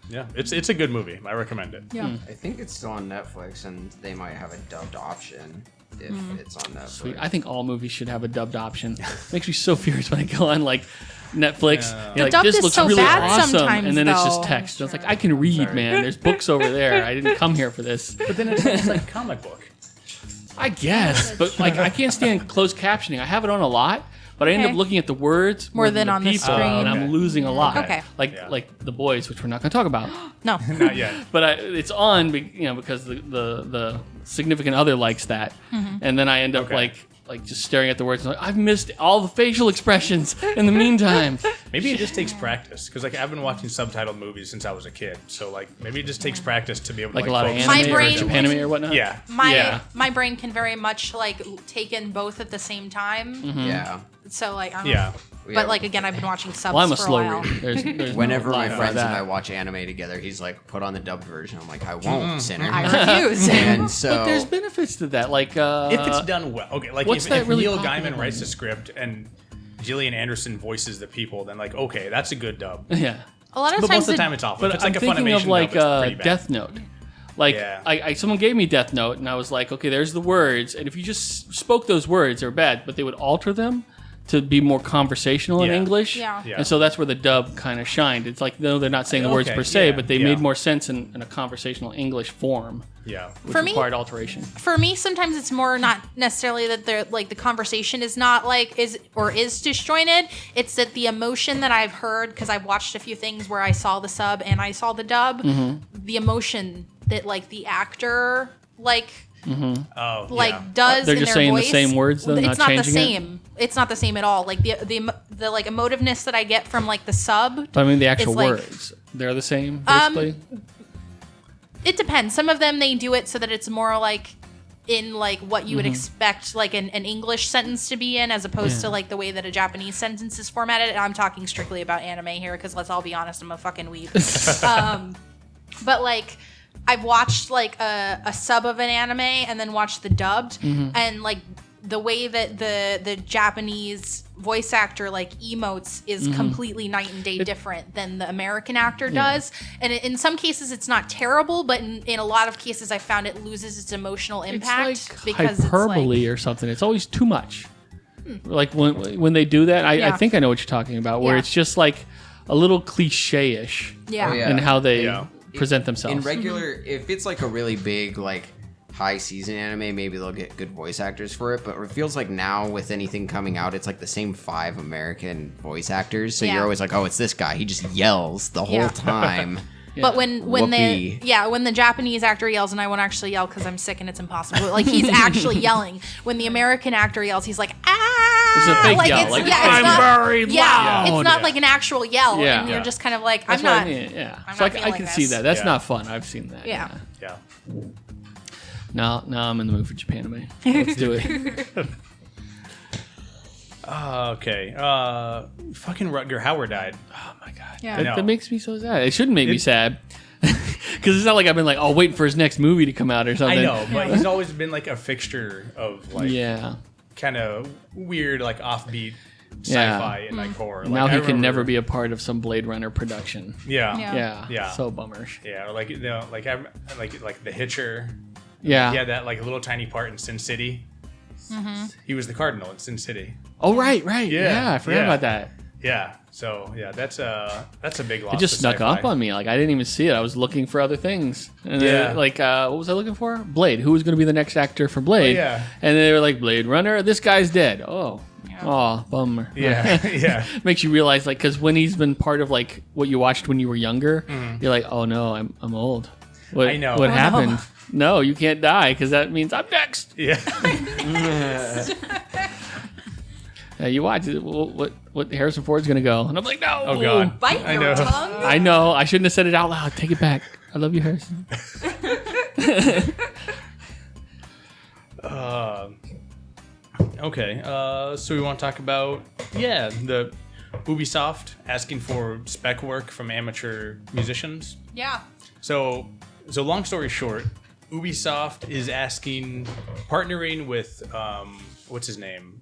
Yeah, it's a good movie. I recommend it. Yeah. I think it's still on Netflix, and they might have a dubbed option if it's on Netflix. Sweet. I think all movies should have a dubbed option. Makes me so furious when I go on like Netflix. Yeah. You're like, dubbed this is looks so really bad awesome, sometimes, and then it's just though. text. It's like I can read, man. There's books over there. I didn't come here for this. But then it's like comic book. I guess, but like I can't stand closed captioning. I have it on a lot, but I end Okay. up looking at the words More than the on the people, screen. and Okay. I'm losing a lot. Okay. Like Yeah. like the boys, which we're not going to talk about. No. Not yet. But it's on, because the significant other likes that, and then I end up Okay. like just staring at the words. And like, I've missed all the facial expressions in the meantime. Maybe it just takes practice because like I've been watching subtitled movies since I was a kid. So like maybe it just takes practice to be able to Like a lot of focus My anime on or brain- Japanime or whatnot. Yeah. My Yeah. brain can very much like take in both at the same time. Yeah. So like I don't Yeah. But like again, I've been watching subs Well, I'm a for slow a while. reader. There's Whenever no my lie about friends and that. I watch anime together, he's like, "Put on the dubbed version." I'm like, "I won't, sinner." I refuse. And so But there's benefits to that, like If it's done well, okay. Like what's if that really Neil popular Gaiman one? writes the script and Gillian Anderson voices the people, then like okay, that's a good dub. yeah. A lot of But times most of the it- time it's awful. But If it's I'm like a thinking Funimation of like dub, it's pretty bad. Death Note. Like Yeah. I someone gave me Death Note, and I was like, okay, there's the words, and if you just spoke those words, they're bad, but they would alter them to be more conversational in Yeah. English. Yeah. Yeah. And so that's where the dub kind of shined. It's like, no, they're not saying the words Okay, per se, yeah, but they yeah. made more sense in a conversational English form, Yeah. which For me- required alteration. For me, sometimes it's more not necessarily that they're like the conversation is not like is disjointed. It's that the emotion that I've heard because I've watched a few things where I saw the sub and I saw the dub. The emotion that like the actor like Oh, like yeah. does They're in just their saying the voice. same words, though, It's not not the changing it? same. It's not the same at all. Like the like emotiveness that I get from like the sub. But I mean, the actual It's like- words, they're the same, basically. It depends. Some of them they do it so that it's more like in like what you would expect like an English sentence to be in, as opposed to like the way that a Japanese sentence is formatted. And I'm talking strictly about anime here because let's all be honest, I'm a fucking weeb. But like I've watched like a sub of an anime and then watched the dubbed, and like the way that the Japanese voice actor like emotes is completely night and day different than the American actor does. And in some cases it's not terrible, but in a lot of cases I found it loses its emotional impact It's like because hyperbole it's or something. It's always too much. Like when they do that, I Yeah. think I know what you're talking about, where Yeah. it's just like a little cliche-ish like yeah. Oh, yeah. in how they Yeah. present themselves. In regular, if it's like a really big, like, high season anime, maybe they'll get good voice actors for it. But it feels like now with anything coming out, it's like the same 5 American voice actors. So Yeah. you're always like, oh, it's this guy. He just yells the whole Yeah. time. But when Whoopee. when the Japanese actor yells, and I won't actually yell because I'm sick and it's impossible. Like he's actually yelling. When the American actor yells, he's like ah. It's a fake like, yell, it's- like, yeah, it's "I'm not- very Yeah, loud." it's not Yeah. like an actual yell, Yeah. and you're Yeah. just kind of like That's I'm what not. I mean, yeah. I'm So not I feeling can this. see that. That's Yeah. not fun. I've seen that. Yeah. Yeah. Now I'm in the mood for Japan anime. Let's do it. Okay. Fucking Rutger Hauer died. Oh my god. Yeah. I know. That makes me so sad. It shouldn't make me sad. Because it's not like I've been like, oh, waiting for his next movie to come out or something. I know, but he's always been like a fixture of like Yeah. kind of weird, like offbeat Yeah. sci-fi and like horror. Like, Now I he can remember- never be a part of some Blade Runner production. Yeah. Yeah. Yeah. Yeah. So bummer. Yeah, or like I like the Hitcher. Yeah. He had that like little tiny part in Sin City. He was the Cardinal in Sin City. Oh right. Yeah, Yeah. I forgot yeah. about that. Yeah. So yeah, that's a big loss. It just to snuck sci-fi. up on me. Like I didn't even see it. I was looking for other things. And Yeah. then, like what was I looking for? Blade. Who was going to be the next actor for Blade? Oh, yeah. And they were like, Blade Runner. This guy's dead. Oh. Oh, bummer. Yeah. Yeah. Makes you realize, like, because when he's been part of like what you watched when you were younger, you're like, oh no, I'm old. What, I know. what Oh, no. happened. No, you can't die because that means I'm next. Yeah. You watch it. What Harrison Ford's gonna go, and I'm like, no. Oh God. Bite I your know. tongue. I know. I shouldn't have said it out loud. Take it back. I love you, Harrison. Okay. So we want to talk about the Ubisoft asking for spec work from amateur musicians. Yeah. So long story short, Ubisoft is partnering with what's his name?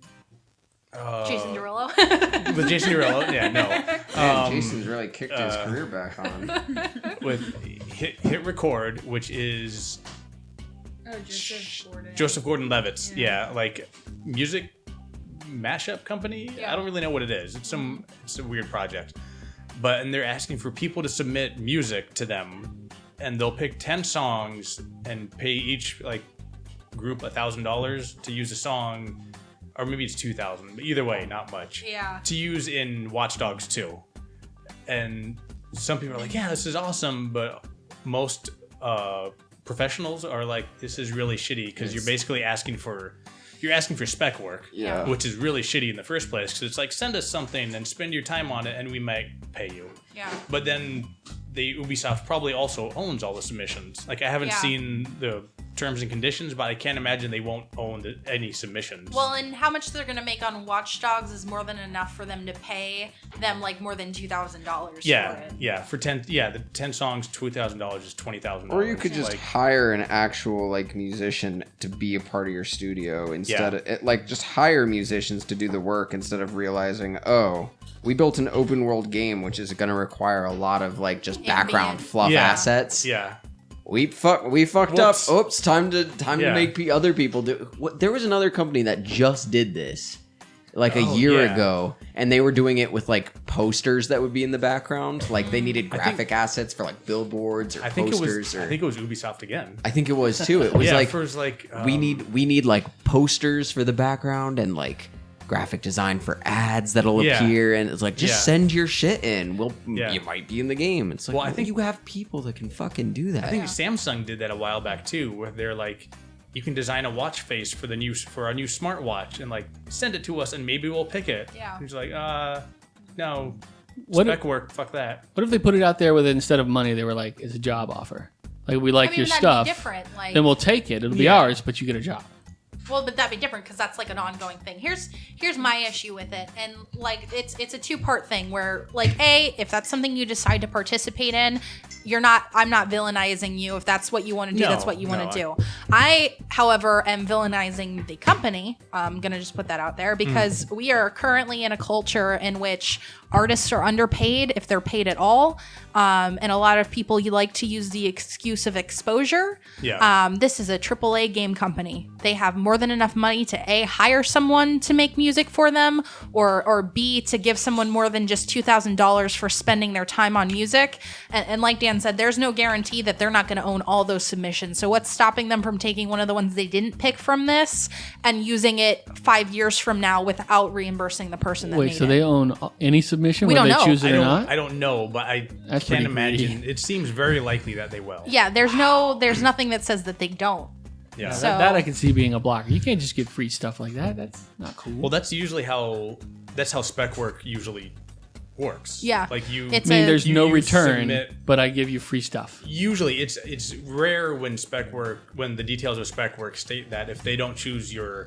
Jason Derulo. With Jason Derulo. Yeah, no. Man, Jason's really kicked his career back on. With HitRecord, which is Oh, Joseph Gordon. Joseph Gordon-Levitt's. Yeah, like music mashup company. Yeah. I don't really know what it is. It's a weird project. And they're asking for people to submit music to them, and they'll pick 10 songs and pay each like group $1,000 to use a song, or maybe it's $2,000. But either way, not much. Yeah. To use in Watch Dogs 2. And some people are like, yeah, this is awesome, but most professionals are like, this is really shitty because you're basically asking for spec work, Yeah. which is really shitty in the first place because it's like, send us something and spend your time on it and we might pay you. Yeah. But then Ubisoft probably also owns all the submissions. Like I haven't Yeah. seen the terms and conditions, but I can't imagine they won't own any submissions. Well, and how much they're going to make on Watch Dogs is more than enough for them to pay them like more than $2,000 yeah, for it. yeah. For 10, the 10 songs, $2,000 is $20,000. Or you could just like, hire an actual like musician to be a part of your studio instead of like just hire musicians to do the work instead of realizing, oh, we built an open world game which is going to require a lot of like just background Ambient. fluff Yeah. assets. yeah. We fucked Whoops. up. Oops, time to Yeah. make other people do. There was another company that just did this like a Oh, year yeah. ago, and they were doing it with like posters that would be in the background. Like they needed think- graphic assets for like billboards or I think posters. it was Ubisoft again. I think it was too. It was Yeah, like first like we need like posters for the background and like graphic design for ads that'll Yeah. appear, and it's like just Yeah. send your shit in. Yeah. You might be in the game. It's like, Well, I think- you have people that can fucking do that. I think Samsung did that a while back too, where they're like, you can design a watch face for our new smartwatch and like send it to us and maybe we'll pick it. Yeah. And she's like, no, What spec if, work, fuck that. what if they put it out there with instead of money, they were like, it's a job offer. Like, we like your that'd stuff. be different. Like, Then we'll take it. It'll be Yeah. ours, but you get a job. well, but that'd be different because that's like an ongoing thing. Here's my issue with it, and like it's a 2-part thing where like if that's something you decide to participate in, I'm not villainizing you. If that's what you want to do, No, that's what you want to no, do. I, however, am villainizing the company. I'm gonna just put that out there because we are currently in a culture in which artists are underpaid if they're paid at all, and a lot of people you like to use the excuse of exposure. Yeah. This is a AAA game company. They have more than enough money to A, hire someone to make music for them, or B, to give someone more than just $2,000 for spending their time on music. And like Dan said, there's no guarantee that they're not going to own all those submissions. So what's stopping them from taking one of the ones they didn't pick from this and using it 5 years from now without reimbursing the person that Wait, made so it? they own any submission, We whether don't they know. choose it or not? I don't know, but I That's can't pretty imagine. greedy. It seems very likely that they will. Yeah, there's nothing that says that they don't. Yeah. So- that I can see being a blocker. You can't just get free stuff like that. That's not cool. Well, that's usually how spec work usually works. Yeah. Like you. It's I mean, a- there's no you return, submit- but I give you free stuff. Usually, it's rare when the details of spec work state that if they don't choose your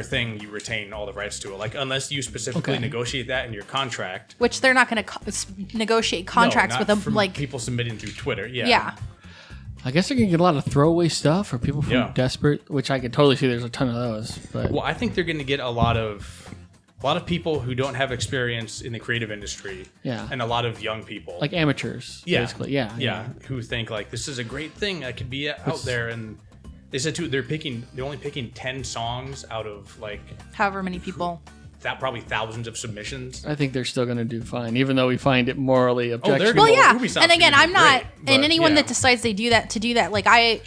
thing, you retain all the rights to it. Like unless you specifically Okay. negotiate that in your contract. Which they're not going to negotiate contracts No, with not them. from Like, people submitting through Twitter. Yeah. yeah. I guess they're gonna get a lot of throwaway stuff or people from Yeah. desperate, which I could totally see. There's a ton of those, but Well, I think they're going to get a lot of people who don't have experience in the creative industry. Yeah. And a lot of young people. like amateurs, Yeah. basically. Yeah, yeah, who think like this is a great thing that could be out there, and they said too they're only picking 10 songs out of like However many people. that probably thousands of submissions. I think they're still gonna do fine, even though we find it morally they're objectionable. Well, yeah. Ubisoft's And again, gonna I'm do not, great, but, and anyone yeah. that decides they do that, like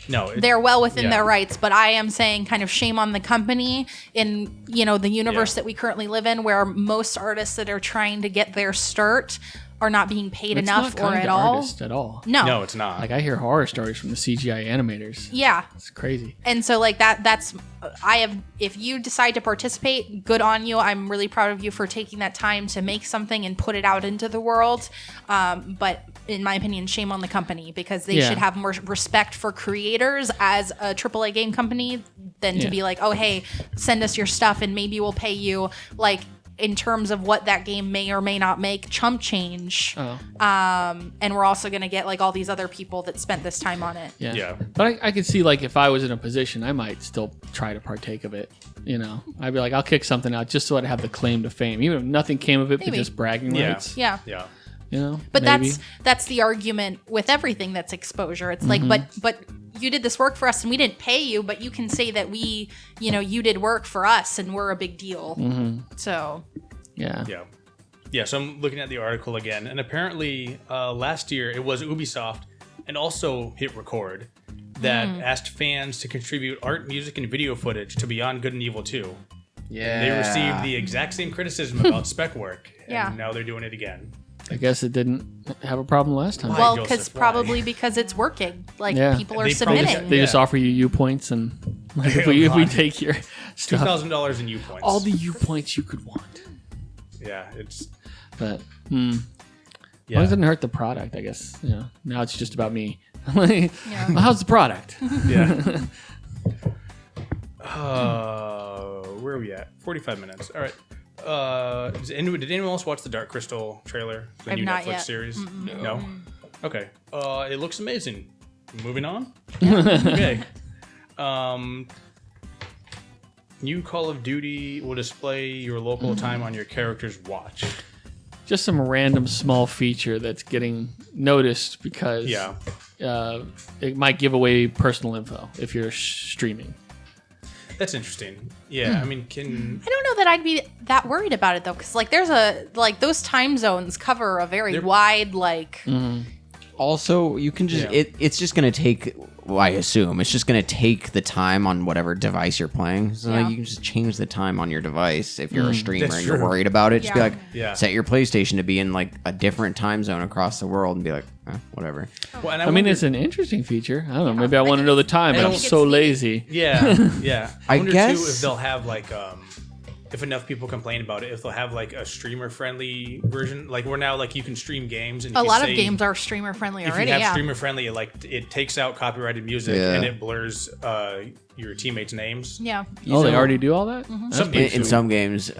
No, they're well within yeah. their rights, but I am saying kind of shame on the company in, the universe Yeah. that we currently live in, where most artists that are trying to get their start are not being paid It's enough not or kind at to all. artists at all. No, it's not. Like I hear horror stories from the CGI animators. Yeah. It's crazy. And so like if you decide to participate, good on you. I'm really proud of you for taking that time to make something and put it out into the world. But in my opinion, shame on the company because they Yeah. should have more respect for creators as a AAA game company than to Yeah. be like, oh, hey, send us your stuff and maybe we'll pay you like in terms of what that game may or may not make chump change. Oh, And we're also going to get like all these other people that spent this time on it. yeah. Yeah. But I could see like if I was in a position, I might still try to partake of it. I'd be like, I'll kick something out just so I'd have the claim to fame, even if nothing came of it, but Maybe. just bragging Yeah. rights. Yeah. Yeah. But maybe. that's the argument with everything that's exposure. It's like, but you did this work for us and we didn't pay you, but you can say that you did work for us and we're a big deal. So yeah. Yeah. Yeah, so I'm looking at the article again, and apparently last year it was Ubisoft and also HitRecord that asked fans to contribute art, music, and video footage to Beyond Good and Evil 2. Yeah. They received the exact same criticism about spec work, and Yeah. now they're doing it again. I guess it didn't have a problem last time. Why, well, Joseph? because Why? probably because it's working. Like Yeah. people are They probably- submitting. They just Yeah. offer you U points, and like, if Oh, we God. take your stuff, $2,000 in U points. all the U points you could want. Yeah, it's But as long yeah. as it didn't hurt the product, I guess. Now it's just about me. Like, Yeah. well, how's the product? Yeah. Where are we at? 45 minutes. All right. Did anyone else watch the Dark Crystal trailer? The I've new not Netflix yet. series? No. Okay. It looks amazing. Moving on. Okay. New Call of Duty will display your local time on your character's watch. Just some random small feature that's getting noticed because Yeah. it might give away personal info if you're streaming. That's interesting. Yeah. I mean, I don't know that I'd be that worried about it though, because like those time zones cover a very They're- wide like. Also, you can just Yeah. it's just gonna take well, I assume it's just going to take the time on whatever device you're playing. So Yeah. you can just change the time on your device if you're a streamer That's and you're true. worried about it. Just be Yeah. like, Yeah. set your PlayStation to be in like a different time zone across the world and be like, whatever. Well, and I mean, wonder- it's an interesting feature. I don't know. Maybe I want to know the time, but I I'm don't- so lazy. Yeah, yeah. I wonder guess- too if they'll have like if enough people complain about it, if they'll have like a streamer friendly version. Like we're now like you can stream games and you A can lot say, of games are streamer friendly if already. you have Yeah. streamer friendly, it takes out copyrighted music Yeah. and it blurs your teammates' names. Yeah. Oh, they know- already do all that? That's Some pretty games In do. some games.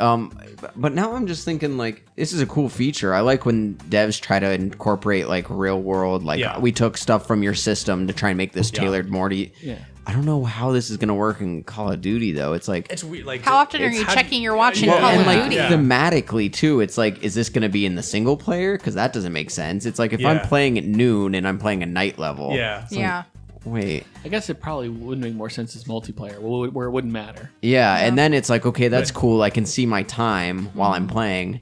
But now I'm just thinking like this is a cool feature. I like when devs try to incorporate like real world, like Yeah. we took stuff from your system to try and make this Yeah. tailored more to you. Yeah. I don't know how this is gonna work in Call of Duty though. It's like It's weird. Like How often are it's you how- checking your watch in Yeah. Call and of like Duty? Yeah. thematically too, it's like, is this going to be in the single player? Because that doesn't make sense. It's like if I'm Yeah. playing at noon and I'm playing a night level. Yeah. it's like, Yeah. wait. I guess it probably would make more sense as multiplayer, where it wouldn't matter. Yeah, and then it's like, okay, that's But- cool. I can see my time while I'm playing.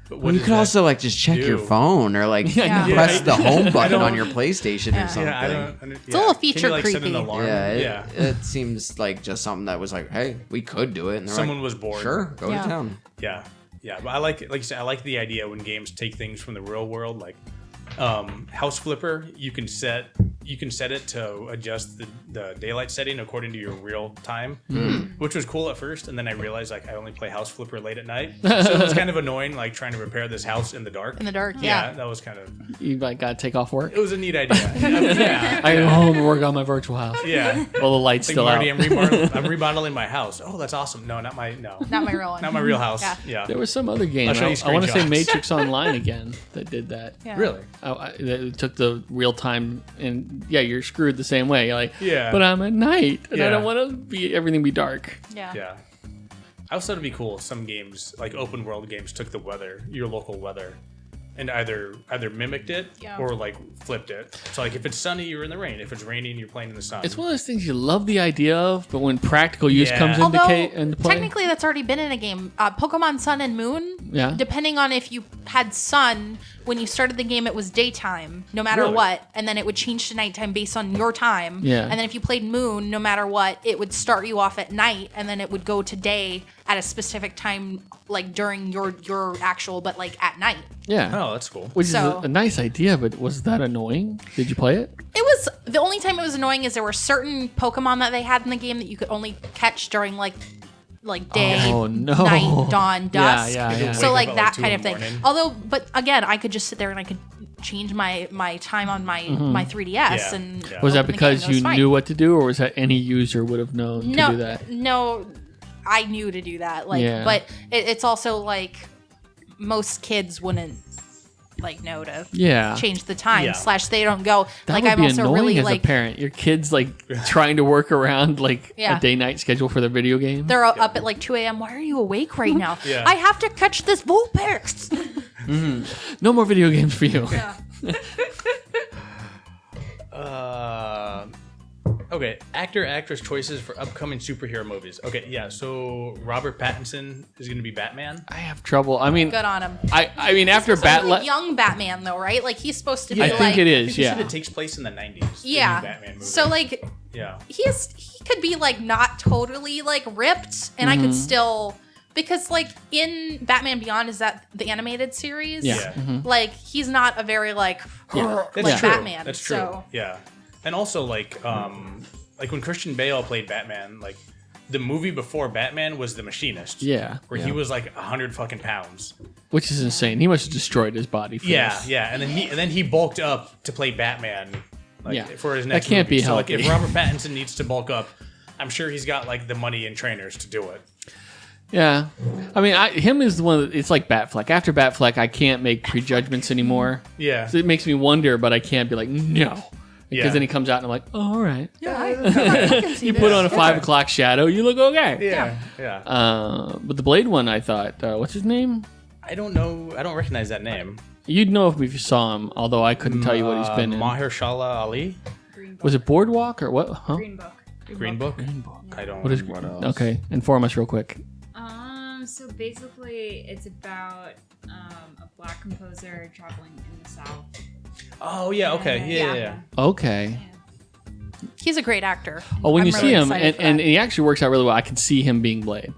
But Well, what you does could that also like just check your do? phone or like Yeah. press Yeah, the home button don't- on your PlayStation Yeah. or something. Yeah, I don't. It's a little Can you, feature like, set an creepy. alarm? Yeah, it seems like just something that was like, hey, we could do it. And they're Someone like, was bored. Sure, go Yeah. to town. Yeah, yeah, but I like you said, I like the idea when games take things from the real world, like House Flipper. You can set it to adjust the daylight setting according to your real time, which was cool at first, and then I realized like I only play House Flipper late at night, so it was kind of annoying, like trying to repair this house in the dark. In the dark, Yeah, yeah. that was kind of You like got to take off work. it was a neat idea. Yeah, I go home and work on my virtual house. yeah. Well, the light's Like still Marty, out. I'm remodeling my house. Oh, that's awesome. No, not my Not my real one. not my real house. Yeah. Yeah. There was some other game. I'll show you I want to say screenshots. Matrix Online again that did that. Yeah. Really? It took the real time, and yeah, you're screwed the same way. You're like, Yeah. but I'm at night, and I Yeah. don't want to be everything be dark. Yeah. Yeah. I also thought it'd be cool if some games, like open world games, took the weather, your local weather, and either mimicked it Yeah. or like flipped it. So like if it's sunny, you're in the rain. If it's raining, you're playing in the sun. It's one of those things you love the idea of, but when practical use Yeah. comes into, Although into play, technically that's already been in a game. Pokemon Sun and Moon. Yeah. Depending on if you had sun when you started the game, it was daytime no matter Really? what, and then it would change to nighttime based on your time. Yeah. And then if you played Moon, no matter what, it would start you off at night, and then it would go to day at a specific time, like during your actual, but like at night. yeah, oh, that's cool. which So- is a nice idea. But was that annoying? Did you play it? It was the only time it was annoying is there were certain Pokemon that they had in the game that you could only catch during like day, Oh, no. night, dawn, Yeah, dusk. yeah, yeah. So Wake like up at, that like, 2 kind in of the thing. morning. Although, but again, I could just sit there and I could change my time on my my 3DS Yeah, and yeah. Was that open the because game, and it you was knew what to do, or was that any user would have known to no, do that? No, I knew to do that. Like, Yeah. but it's also like most kids wouldn't like know to Yeah, change the time. Yeah. / they don't go that like would I'm be also annoying really as like a parent. Your kids like trying to work around like Yeah. a day-night schedule for their video game. they're up at like 2 a.m. Why are you awake right now? Yeah. I have to catch this Vulpix. No more video games for you. Yeah. Okay, actress choices for upcoming superhero movies. Okay, yeah. So Robert Pattinson is going to be Batman. I have trouble. I mean, Good on him. I mean, after He's supposed to be Batman, young Batman though, right? Like he's supposed to be I like think it I is. think they said Yeah, it takes place in the 90s. the new yeah. Batman movie. So like yeah. he could be like not totally like ripped, and I Mm-hmm. could still because like in Batman Beyond, is that the animated series? Yeah. Yeah. Like he's not a very like That's like true. Batman. That's true. So Yeah, and also like when Christian Bale played Batman, like the movie before Batman was The Machinist. yeah, Where he was like 100 fucking pounds. which is insane. He must have destroyed his body. For Yeah, this. yeah, and then he bulked up to play Batman. Like, Yeah. for his That next can't movie. be So like if healthy. Robert Pattinson needs to bulk up, I'm sure he's got like the money and trainers to do it. Yeah, I mean, him is the one. It's like Batfleck. After Batfleck, I can't make prejudgments anymore. Yeah. So it makes me wonder, but I can't be like no, because Yeah. then he comes out and I'm like, oh, all right. yeah, I can see You this. put on a 5 o'clock shadow, you look okay. Yeah. But the Blade one, I thought, what's his name? I don't know. I don't recognize that name. You'd know if you saw him, although I couldn't tell you what he's been in. Mahershala Ali, Green Book. Was it Boardwalk or what? Huh? Green Book. Green Book. I don't. What is? What else? Okay, inform us real quick. So basically, it's about a black composer traveling in the South. Oh yeah. Okay. Yeah. Yeah. Yeah. Okay. He's a great actor. Oh, when I'm you really see him, excited for and that. he actually works out really well. I can see him being Blade.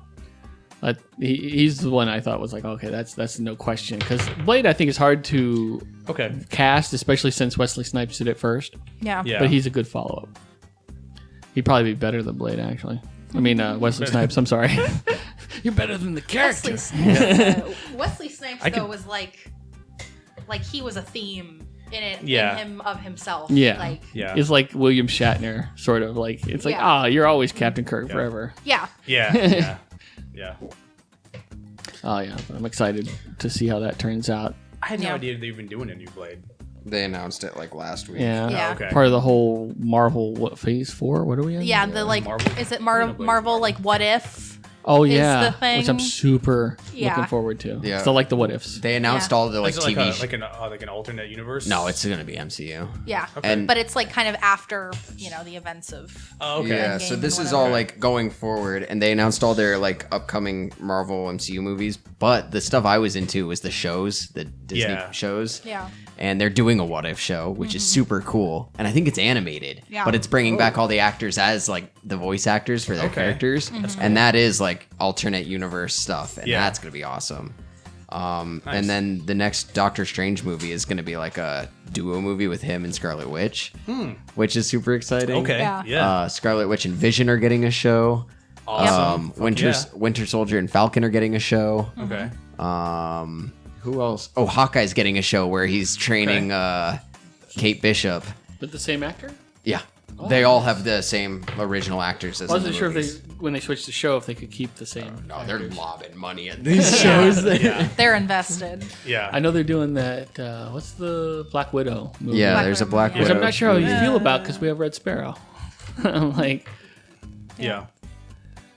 He's the one I thought was like, okay, that's no question. Because Blade, I think, is hard to Okay. cast, especially since Wesley Snipes did it first. Yeah. Yeah. But he's a good follow-up. He'd probably be better than Blade, actually. I mean, Wesley Snipes. I'm sorry. You're better than the character. Wesley Snipes I could- though was like he was a theme in it. Yeah. In him of himself. Yeah. Like Yeah. It's like William Shatner, sort of. Like it's like, Yeah. you're always Captain Kirk forever. yeah. Yeah. Yeah. Yeah. Oh yeah, I'm excited to see how that turns out. I had no Yeah. idea they've been doing a new Blade. They announced it like last week. Yeah. Yeah. Oh, okay. Part of the whole Marvel phase 4. What are we in? Yeah, the like Marvel? is it Blade is Marvel like what if? Oh is yeah, the thing. which I'm super Yeah. looking forward to. Yeah. Still like the what ifs. They announced Yeah. all the like Is it TV. like an alternate universe? No, it's gonna be MCU. Yeah. And But it's like kind of after, the events of Oh, okay. Yeah, Endgame so this and is all whatever. like going forward, and they announced all their like upcoming Marvel MCU movies. But the stuff I was into was the shows, the Disney Yeah. shows. Yeah. And they're doing a what if show, which is super cool. And I think it's animated, Yeah. but it's bringing back all the actors as like the voice actors for their Okay. characters, and that is like alternate universe stuff, and Yeah. that's gonna be awesome. Nice. And then the next Doctor Strange movie is gonna be like a duo movie with him and Scarlet Witch, which is super exciting. Okay. Yeah. Yeah. Scarlet Witch and Vision are getting a show. Awesome. Winter Soldier and Falcon are getting a show. Okay. Who else? Oh, Hawkeye's getting a show where he's training Kate Bishop. But the same actor? Yeah. They all have the same original actors as I in the wasn't sure if movies. when they switched the show if they could keep the same. No, they're actors. lobbing money at these shows. Yeah. They're invested. Yeah. I know they're doing that. What's the Black Widow movie? Yeah, Black there's a Widow, Black yeah. Which Widow. I'm not sure how you movie. feel about because we have Red Sparrow. I'm like, Yeah.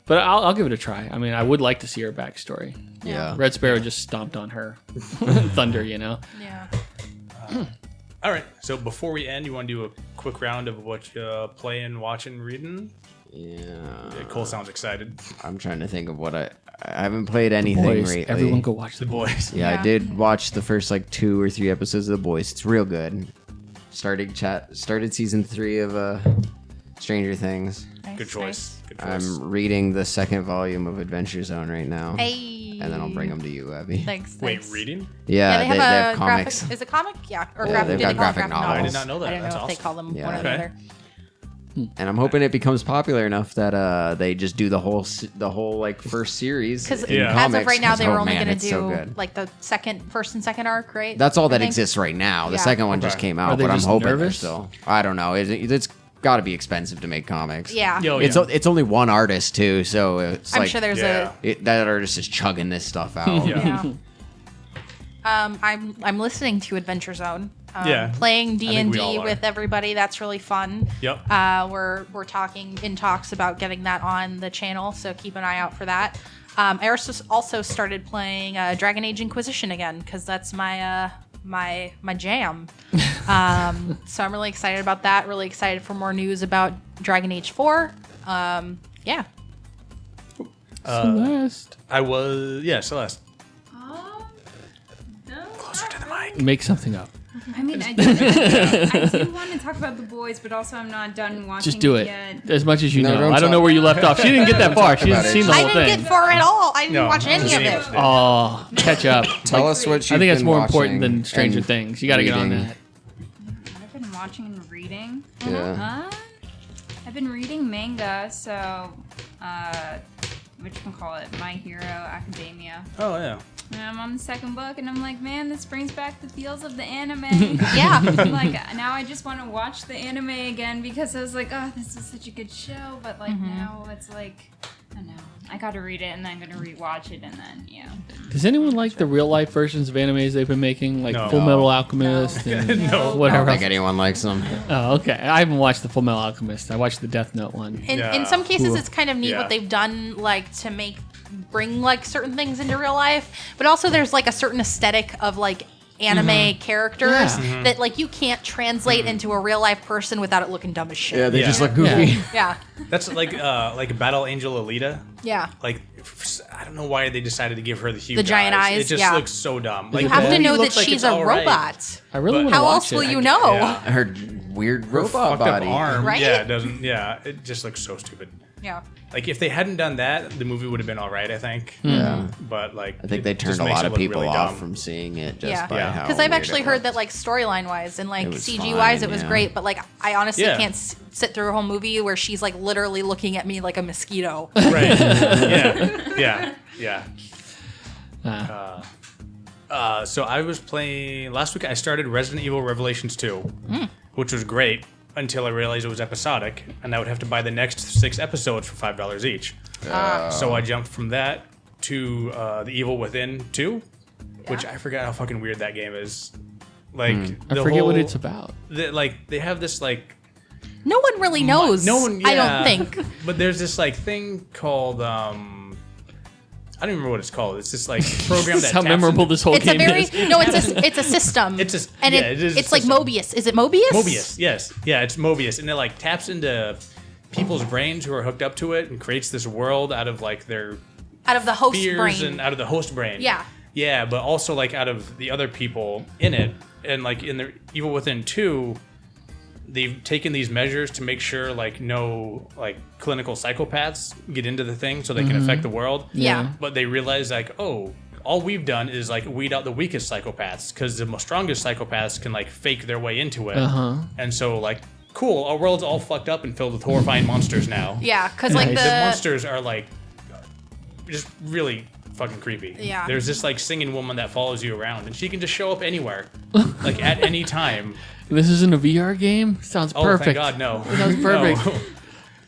but I'll give it a try. I mean, I would like to see her backstory. Yeah. Red Sparrow just stomped on her thunder, Yeah. All right. So before we end, you want to do a quick round of what you playing, watching, reading? Yeah. Cole sounds excited. I'm trying to think of what I haven't played anything Boys, lately. everyone go watch The the boys. Yeah, Yeah. I did watch the first like 2 or 3 episodes of The Boys. It's real good. Started season 3 of Stranger Things. Nice, Good choice. Good choice. I'm reading the 2nd volume of Adventure Zone right now. Nice. Hey. And then I'll bring them to you, Abby. Thanks. Wait, thanks. reading? Yeah, Yeah, they have have a comics. graphic. Is it comic? Yeah, or Yeah, graphic. they've do got they call it graphic novels. I did not know that. I don't know That's if they awesome. call them Yeah. one or the Okay. other. And I'm hoping it becomes popular enough that they just do the whole like first series. Because in Yeah. as comics, of right now, 'cause, they were oh, only man, going to it's so do good. like the first and second arc, right? That's all I that think? exists right now. The Yeah. second one just Okay. came Are out, they but I'm just hoping they're nervous? still. I don't know. It's got to be expensive to make comics. Yeah. Yo, It's yeah. it's only one artist too, so it's I'm like sure there's Yeah. that artist is chugging this stuff out. Yeah. a. Yeah. I'm listening to Adventure Zone. Yeah. Playing think we D&D all are. with everybody. That's really fun. Yep. We're talking in talks about getting that on the channel, so keep an eye out for that. I also started playing Dragon Age Inquisition again because that's my my jam. So I'm really excited about that. Really excited for more news about Dragon Age 4. Yeah. Celeste. I was, Celeste. No. Closer to the mic. Make something up. I mean, I do want to talk about The Boys, but also I'm not done watching Just do it yet. as much as you No, know. don't I don't know talk- where you left off. She didn't get that far. She about hasn't it. seen the I whole didn't thing. get far at all. I didn't No, watch any just of me. it. Oh, catch up. Tell us what you. I think that's more important than Stranger Things. You got to get on reading. that. I've been watching and reading. Yeah. I've been reading manga, so whatchamacallit, My Hero Academia. Oh, yeah. And I'm on the 2nd book, and I'm like, man, this brings back the feels of the anime. Yeah. I'm like, now I just want to watch the anime again because I was like, oh, this is such a good show. But like now it's like, I don't know. I got to read it, and then I'm gonna rewatch it, and then Does anyone like the real life versions of animes they've been making, like No. Full Metal Alchemist and No. I whatever don't think else? anyone likes them. Oh, okay. I haven't watched the Full Metal Alchemist. I watched the Death Note one. In some cases, Cool. it's kind of neat Yeah. what they've done, like to bring like certain things into real life. But also, there's like a certain aesthetic of like anime characters Yeah. that like you can't translate into a real life person without it looking dumb as shit. Yeah, they Yeah. just look goofy. Yeah. That's like Battle Angel Alita. Yeah. Like, I don't know why they decided to give her the huge The giant eyes, It just yeah. looks so dumb. Like, You the have to movie know that looks like she's it's a all right, robot. I really But- want to How watch else it. will you know? Yeah. Her weird Her robot fucked up body. arm. Right? Yeah, it doesn't. Yeah, it just looks so stupid. Yeah. Like, if they hadn't done that, the movie would have been all right, I think. Yeah. But like, I think they it turned just a makes lot it of look people really off dumb. from seeing it just Yeah. by Yeah. how Because I've weird actually it heard looked. that like storyline wise and like It was CG wise fine, it was yeah. great, but like I honestly Yeah. can't sit through a whole movie where she's like literally looking at me like a mosquito. Right. Yeah. So I was playing last week. I started Resident Evil Revelations 2, which was great until I realized it was episodic, and I would have to buy the next 6 episodes for $5 each. So I jumped from that to The Evil Within 2, which I forgot how fucking weird that game is. Like I forget what it's about. Like they have this like No one really knows. no one. Yeah, I don't think. But there's this like thing called I don't remember what it's called. It's this like program That's that how taps memorable into- this whole It's a game very is. no. It's a system. It's a- and yeah, it it is a it's like system. Mobius. Is it Mobius? Mobius, yes. Yeah, it's Mobius. And it like taps into people's brains who are hooked up to it and creates this world out of like their Out of the host fears brain. and out of the host brain. Yeah. Yeah, but also like out of the other people in it. And like in the Evil Within 2, they've taken these measures to make sure like no like clinical psychopaths get into the thing so they can affect the world. Yeah. But they realize like, oh, all we've done is like weed out the weakest psychopaths because the most strongest psychopaths can like fake their way into it. And so like, cool, our world's all fucked up and filled with horrifying monsters now. Yeah, because like The the monsters are like just really fucking creepy. Yeah. There's this like singing woman that follows you around and she can just show up anywhere, like at any time. This isn't a VR game? Sounds Oh, perfect. thank God, no. Sounds perfect. No.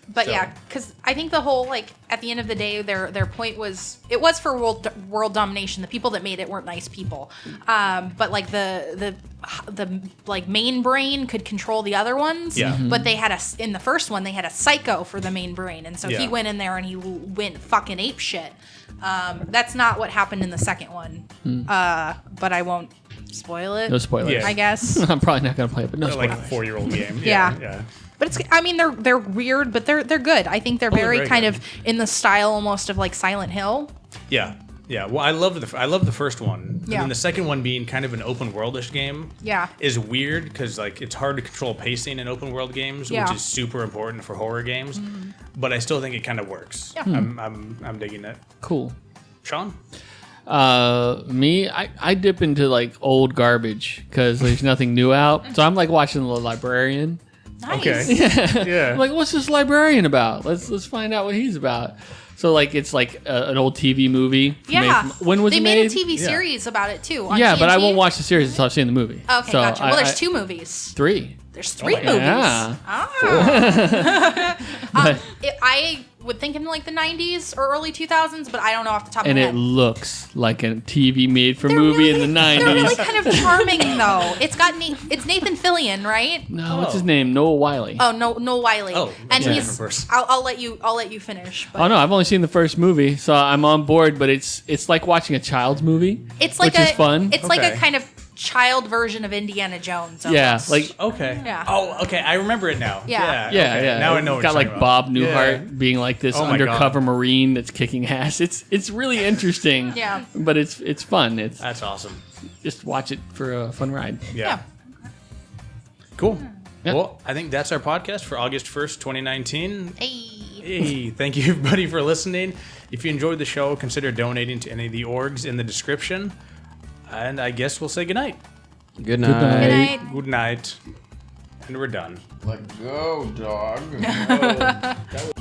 But So- yeah, because I think the whole like at the end of the day, their point was it was for world domination. The people that made it weren't nice people, but like the like main brain could control the other ones. Yeah. But they had in the first one they had a psycho for the main brain, and so he Yeah. went in there and he went fucking ape shit. That's not what happened in the second one. But I won't spoil it. No spoilers. Yeah. I guess. I'm probably not going to play it, but no Like a spoilers. 4-year-old game. Yeah. Yeah. But it's I mean they're weird, but they're good. I think they're very very kind good. of in the style almost of like Silent Hill. Yeah. Yeah. Well, I love the first one. Yeah. And the second one being kind of an open worldish game. Yeah. Is weird because like it's hard to control pacing in open world games, Yeah. which is super important for horror games. But I still think it kind of works. Yeah. I'm digging it. Cool. Sean? Me, I dip into like old garbage because there's nothing new out. So I'm like watching The Librarian. Nice. Okay. Yeah. I'm like, what's this librarian about? Let's find out what he's about. So like it's like an old TV movie. Yeah. When was they it made a made? TV Yeah. series about it too. On Yeah, but I TNT. won't watch the series until I've seen the movie. Okay, So gotcha. Well, I- there's 2 movies. 3. There's 3 my God. movies. Yeah. Ah. But- I would think in like the 90s or early 2000s, but I don't know off the top and of my it head. looks like a TV made for They're movie really- in the 90s. They're really kind of charming though. It's got it's Nathan Fillion, right? No, what's his name? Noah Wiley. Oh no, Wiley. Oh, and that's a he's. different person. I'll let you finish. But Oh no, I've only seen the first movie, so I'm on board. But it's like watching a child's movie. it's like which is fun. It's like a Okay. kind of child version of Indiana Jones. Yeah, almost. like Okay. Yeah. Oh, okay. I remember it now. Yeah. yeah, okay. yeah. Now I know what Got you're like talking Bob about. Newhart being like this Oh my undercover Marine that's kicking ass. It's really interesting. Yeah. But it's fun. It's That's awesome. just watch it for a fun ride. Yeah. Cool. Yeah. Well, I think that's our podcast for August 1st, 2019. Hey. Hey, thank you everybody for listening. If you enjoyed the show, consider donating to any of the orgs in the description. And I guess we'll say goodnight. Good night. night. Good night. Good night. And we're done. Let go, dog. That was-